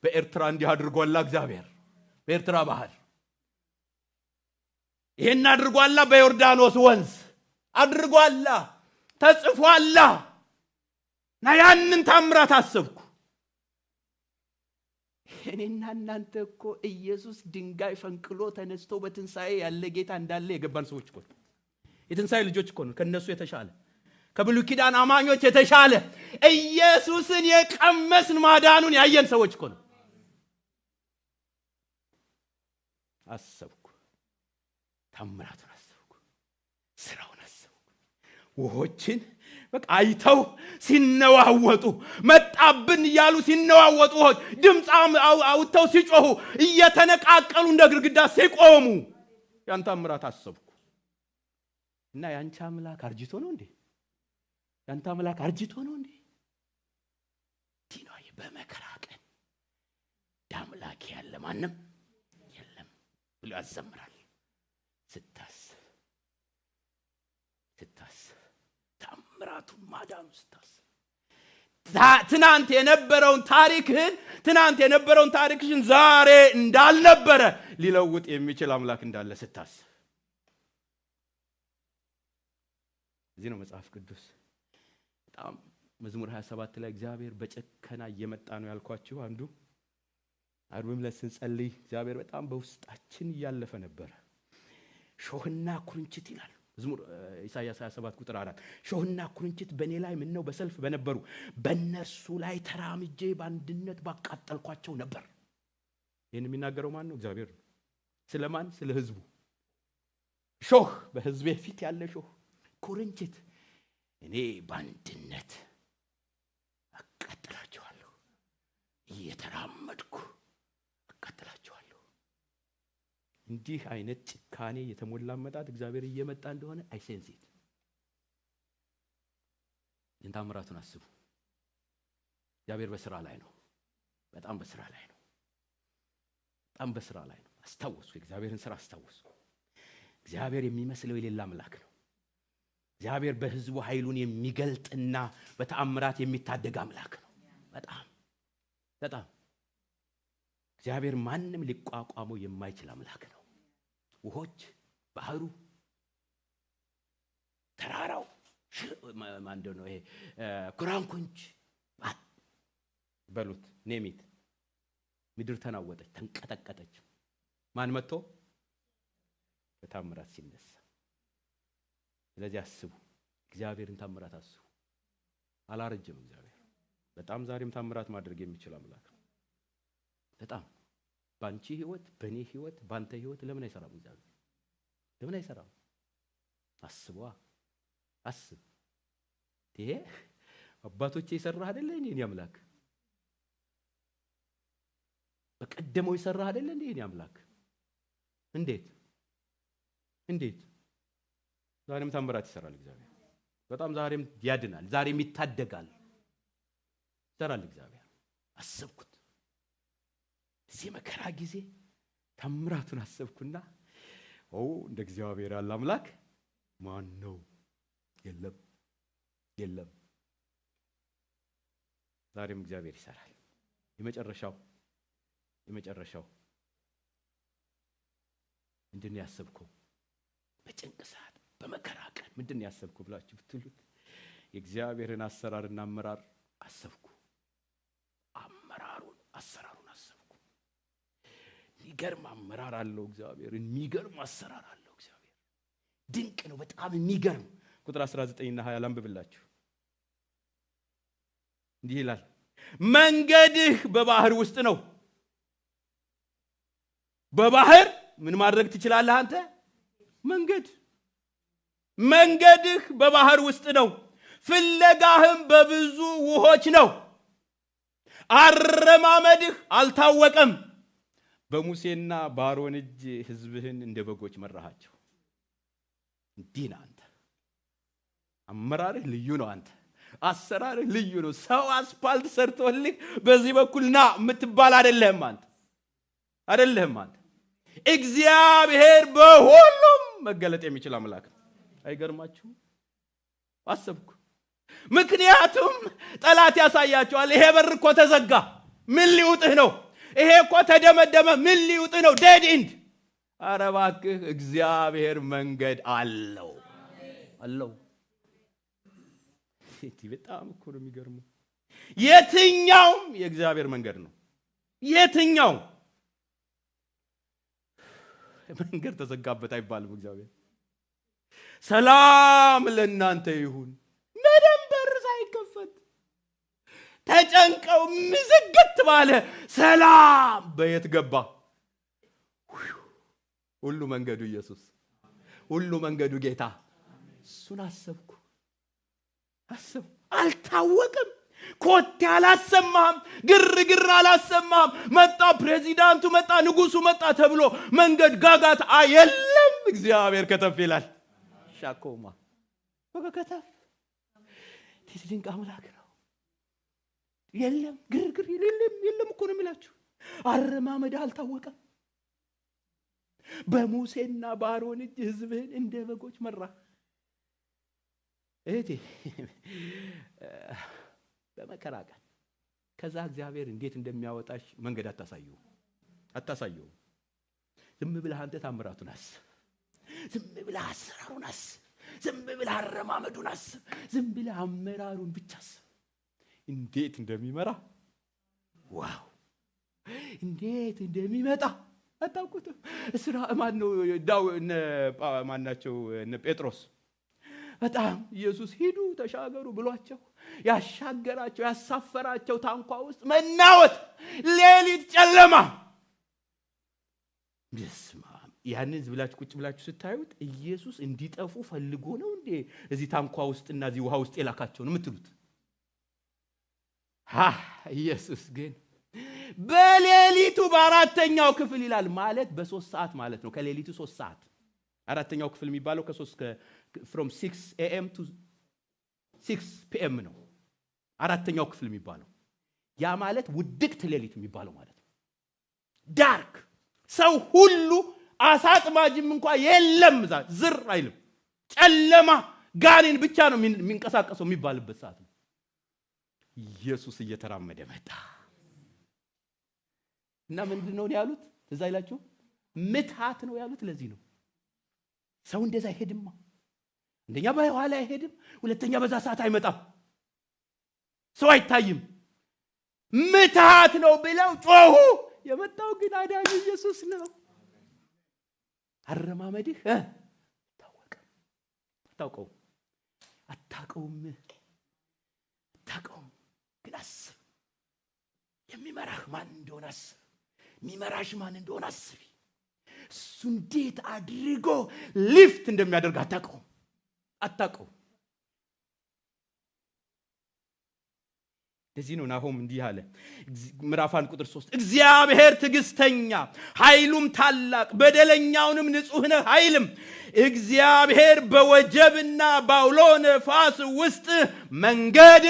በኤርትራ እንዲህ አድርጓል እግዚአብሔር በኤርትራ ባህር ይሄን አድርጓል በዮርዳኖስ ወንዝ አድርጓል ተጽፏል ና ያንን ታምራት አሰብኩ እኔና እናንተ እኮ ኢየሱስ ድንጋይ ፈንቅሎ ተነስቶ በትንሳኤ ያለ ጌታ እንዳለ የገባን ሰዎች እኮ የትንሳኤ ልጆች እኮ ነው ከነሱ የተሻለ ከብሉይ ኪዳን አማኞች የተሻለ ኢየሱስን የቀመስን ማዳኑን ያየን ሰዎች እኮ ነው አሰብኩ ታምራቱን አሰብኩ ስራውን አሰብኩ ውሆችን በቃ አይተው ሲነዋወጡ መጣብን ያሉ ሲነዋወጡ ውሆች ድምፅ አውጥተው ሲጮሁ እየተነቃቀሉ እንደ ግድግዳ ሲቆሙ ያን ታምራት አሰብኩ እና ያንቺ አምላክ አርጅቶ ነው እንዴ ያንተ አምላክ አርጅቶ ነው እንዴ? ዲናይ በመከራ ቀን ዳምላክ ያለ ማንም የለም ብሎ ያዘምራል። ስታስብ ታምራቱን ማዳኑ ስታስብ ትናንት የነበረውን ታሪክሽን ዛሬ እንዳልነበረ ሊለውጥ የሚችል አምላክ እንዳለ ስታስብ እዚህ ነው መጽሐፍ ቅዱስ በጣም መዝሙር 27 ላይ እግዚአብሔር በጨከና እየመጣ ነው ያልኳችሁ አንዱ አርብም ለስንጸልይ እግዚአብሔር በጣም በውስጣችን ያለፈ ነበር። ሾህና ኩርንችት ይላል መዝሙር ኢሳይያስ 27 ቁጥር 4 ሾህና ኩርንችት በኔ ላይ ምን ነው በሰልፍ በነበሩ በእነርሱ ላይ ተራምጄ በአንድነት ባቃጠልኳቸው ነበር። ይሄን የሚናገረው ማን ነው? እግዚአብሔር ነው። ስለማን? ስለ ህዝቡ። ሾህ በህዝቤ ፊት ያለ ሾህ ኩርንችት እኔ በአንድነት አቃጠላቸዋለሁ፣ እየተራመድኩ አቃጠላቸዋለሁ። እንዲህ አይነት ጭካኔ የተሞላ መጣት እግዚአብሔር እየመጣ እንደሆነ አይሴንሲት እንታምራቱን አስቡ። እግዚአብሔር በስራ ላይ ነው። በጣም በስራ ላይ ነው። አስታውሱ። እግዚአብሔርን ስራ አስታውሱ። እግዚአብሔር የሚመስለው የሌላ አምላክ ነው። እግዚአብሔር በህዝቡ ኃይሉን የሚገልጥና በተአምራት የሚታደግ አምላክ ነው። በጣም እግዚአብሔር ማንንም ሊቋቋመው የማይችል አምላክ ነው። ውሆች፣ ባህሩ፣ ተራራው ማንደው ነው ይሄ ኩራንኩንች በሉት ኔሚት ምድር ተናወጠች፣ ተንቀጠቀጠች። ማን መጥቶ? በተአምራት ሲነሳ። ስለዚህ አስቡ፣ እግዚአብሔርን ተአምራት አስቡ። አላረጀም እግዚአብሔር። በጣም ዛሬም ተአምራት ማድረግ የሚችል አምላክ ነው። በጣም ባንቺ ህይወት፣ በኔ ህይወት፣ ባንተ ህይወት ለምን አይሰራም እግዚአብሔር? ለምን አይሰራም? አስብ። ይሄ አባቶቼ ይሰራህ አይደለ እኔ አምላክ? በቀደመው ይሰራህ አይደለ እኔ አምላክ? እንዴት ዛሬም ተአምራት ይሰራል እግዚአብሔር። በጣም ዛሬም ያድናል፣ ዛሬም ይታደጋል፣ ይሰራል እግዚአብሔር። አሰብኩት እዚህ መከራ ጊዜ ተአምራቱን አሰብኩና እንደ እግዚአብሔር ያለ አምላክ ማን ነው? የለም። ዛሬም እግዚአብሔር ይሰራል። የመጨረሻው ምንድን ያሰብከው? በጭንቅ ሰዓት በመከራ ቀን ምንድን ያሰብከው ብላችሁ ብትሉት የእግዚአብሔርን አሰራርና አመራር አሰብኩ። አሰራሩን አሰብኩ። የሚገርም አመራር አለው እግዚአብሔር። የሚገርም አሰራር አለው እግዚአብሔር። ድንቅ ነው፣ በጣም የሚገርም። ቁጥር 19 እና 20 ላንብብላችሁ። እንዲህ ይላል፣ መንገድህ በባህር ውስጥ ነው። በባህር ምን ማድረግ ትችላለህ አንተ? መንገድህ በባህር ውስጥ ነው፣ ፍለጋህም በብዙ ውሆች ነው። አረማመድህ አልታወቀም። በሙሴና በአሮን እጅ ህዝብህን እንደ በጎች መራሃቸው። እንዲህ ነህ አንተ። አመራርህ ልዩ ነው። አንተ አሰራርህ ልዩ ነው። ሰው አስፓልት ሰርቶልህ በዚህ በኩል ና የምትባል አይደለህም አንተ። እግዚአብሔር በሁሉም መገለጥ የሚችል አምላክ ነው። አይገርማችሁም? አሰብኩ። ምክንያቱም ጠላት ያሳያቸዋል። ይሄ በር እኮ ተዘጋ፣ ምን ሊውጥህ ነው? ይሄ እኮ ተደመደመ፣ ምን ሊውጥህ ነው? ዴድ ኢንድ። ኧረ እባክህ እግዚአብሔር መንገድ አለው። በጣም እኮ ነው የሚገርመው። የትኛውም የእግዚአብሔር መንገድ ነው። የትኛው መንገድ ተዘጋበት አይባልም። እግዚአብሔር ሰላም ለእናንተ ይሁን። ምንም በር ሳይከፈት ተጨንቀው ምዝግት ባለ ሰላም በየት ገባ? ሁሉ መንገዱ ኢየሱስ፣ ሁሉ መንገዱ ጌታ። እሱን አሰብኩ። አልታወቅም። ኮቴ አላሰማህም፣ ግርግር አላሰማህም። መጣ ፕሬዚዳንቱ መጣ፣ ንጉሱ መጣ ተብሎ መንገድ ጋጋት የለም። እግዚአብሔር ከተፍ ይላል። ሻኮማ በከተፍ ድንቅ አምላክ ነው። የለም ግርግር የለም እኮ ነው የሚላችሁ። አረማመድ አልታወቀም። በሙሴና በአሮን እጅ ሕዝብህን እንደ በጎች መራ። እህቴ በመከራ ቀን ከዛ እግዚአብሔር እንዴት እንደሚያወጣሽ መንገድ አታሳየው። ዝም ብለህ አንተ ታምራቱን አስብ። ዝም ብለህ አሰራሩን አስብ። ዝም ብለህ አረማመዱን አስብ። ዝም ብለህ አመራሩን ብቻ አስብ። እንዴት እንደሚመራ ዋው! እንዴት እንደሚመጣ አታውቁትም። ማናቸው እነ ጴጥሮስ በጣም ኢየሱስ ሂዱ ተሻገሩ ብሏቸው ያሻገራቸው ያሳፈራቸው ታንኳ ውስጥ መናወጥ፣ ሌሊት ጨለማ። በስመ አብ! ያንን ብላችሁ ቁጭ ብላችሁ ስታዩት ኢየሱስ እንዲጠፉ ፈልጎ ነው እንዴ እዚህ ታንኳ ውስጥና እዚህ ውሃ ውስጥ የላካቸው ነው የምትሉት? ኢየሱስ ግን በሌሊቱ በአራተኛው ክፍል ይላል ማለት በ3 ሰዓት ማለት ነው። ከሌሊቱ 3 ሰዓት አራተኛው ክፍል የሚባለው from 6 AM to 6 PM ነው አራተኛው ክፍል የሚባለው። ያ ማለት ውድቅት ሌሊት የሚባለው ማለት ነው። ዳርክ ሰው ሁሉ አሳጥማጅም እንኳን የለም፣ ዝር አይልም። ጨለማ ጋኔን ብቻ ነው የሚንቀሳቀሰው የሚባልበት ሰዓት ነው። ኢየሱስ እየተራመደ መጣ እና ምንድነው ያሉት? እዛ ይላችሁ ምትሃት ነው ያሉት። ለዚህ ነው ሰው እንደዛ አይሄድማ። አንደኛ በኋላ አይሄድም፣ ሁለተኛ በዛ ሰዓት አይመጣም፣ ሰው አይታይም። ምትሃት ነው ብለው ጮሁ። የመጣው ግን አዳኝ ኢየሱስ ነው። አረማመድህ አታውቀውም ግን አስብ። የሚመራህ ማን እንደሆነ አስብ። የሚመራሽ ማን እንደሆነ አስቢ። እሱ እንዴት አድርጎ ሊፍት እንደሚያደርግ አታውቀውም። ለዚህ ነው ናሆም እንዲህ አለ ምዕራፍ 1 ቁጥር 3 እግዚአብሔር ትዕግስተኛ ኃይሉም ታላቅ በደለኛውንም ንጹህ ነው አይልም። እግዚአብሔር በወጀብና ባውሎ ነፋስ ውስጥ መንገድ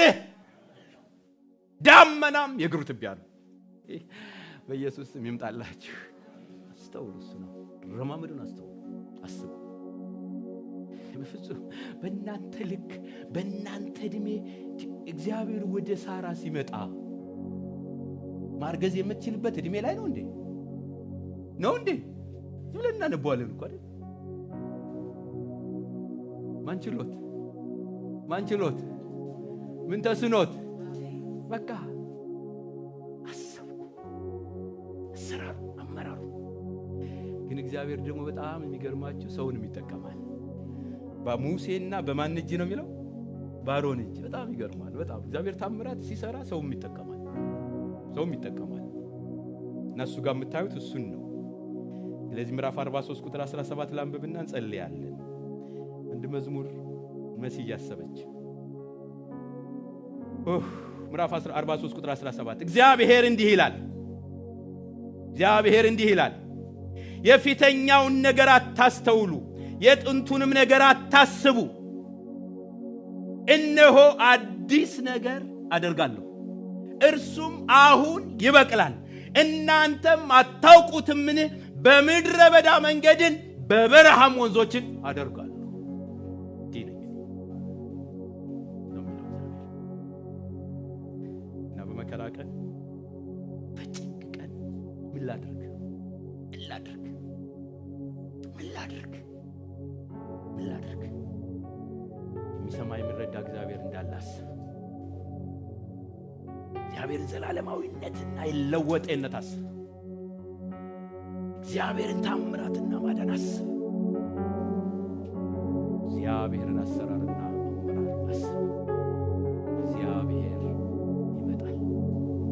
ዳመናም የእግሩ ትቢያ ነው። በኢየሱስ ስም ይምጣላችሁ። አስተውሉ። እሱ ነው ረማመዱን አስቡ። በፍጹም በእናንተ ልክ በእናንተ እድሜ እግዚአብሔር ወደ ሳራ ሲመጣ ማርገዝ የምትችልበት እድሜ ላይ ነው እንዴ? ብለን እናነባዋለን እኮ አይደል? ማንችሎት ምን ተስኖት በቃ አሰብኩ። አሰራሩ አመራሩ ግን እግዚአብሔር ደግሞ በጣም የሚገርማችሁ ሰውንም ይጠቀማል። በሙሴና በማን እጅ ነው የሚለው? በአሮን እጅ። በጣም ይገርማል። በጣም እግዚአብሔር ታምራት ሲሰራ ሰውም ይጠቀማል። እና እሱ ጋር የምታዩት እሱን ነው። ስለዚህ ምዕራፍ 43 ቁጥር 17 ላንብብና እንጸልያለን። አንድ መዝሙር መሲህ ያሰበች ምዕራፍ 43 ቁጥር 17 እግዚአብሔር እንዲህ ይላል የፊተኛውን ነገር አታስተውሉ፣ የጥንቱንም ነገር አታስቡ። እነሆ አዲስ ነገር አደርጋለሁ፣ እርሱም አሁን ይበቅላል፣ እናንተም አታውቁትምን? በምድረ በዳ መንገድን በበረሃም ወንዞችን አደርጋለሁ። እና በመከራ ቀን በጭንቅ ቀን ምን ላድርግ የሚሰማ የሚረዳ እግዚአብሔር እንዳላስብ እግዚአብሔርን ዘላለማዊነትና የለወጠነት አስብ። እግዚአብሔርን ታምራትና ማዳን አስብ። እግዚአብሔርን አሰራርና አመራር አስብ። እግዚአብሔር ይመጣል።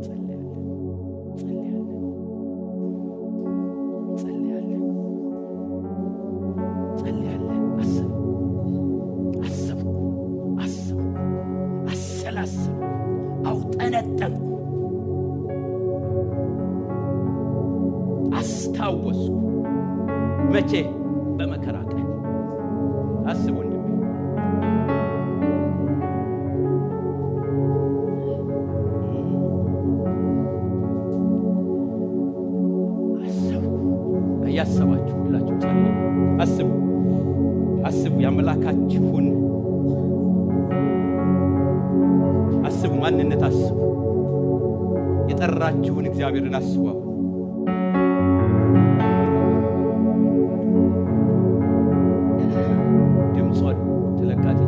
ጸልያለን። አሰላሰልኩ፣ አውጠነጠንኩ፣ አስታወስኩ። መቼ? በመከራ ቀን። አስብ ወንድሜ፣ አስቡ፣ ማንነት አስቡ። የጠራችሁን እግዚአብሔርን አስቡ። ድምጿን ትለቃት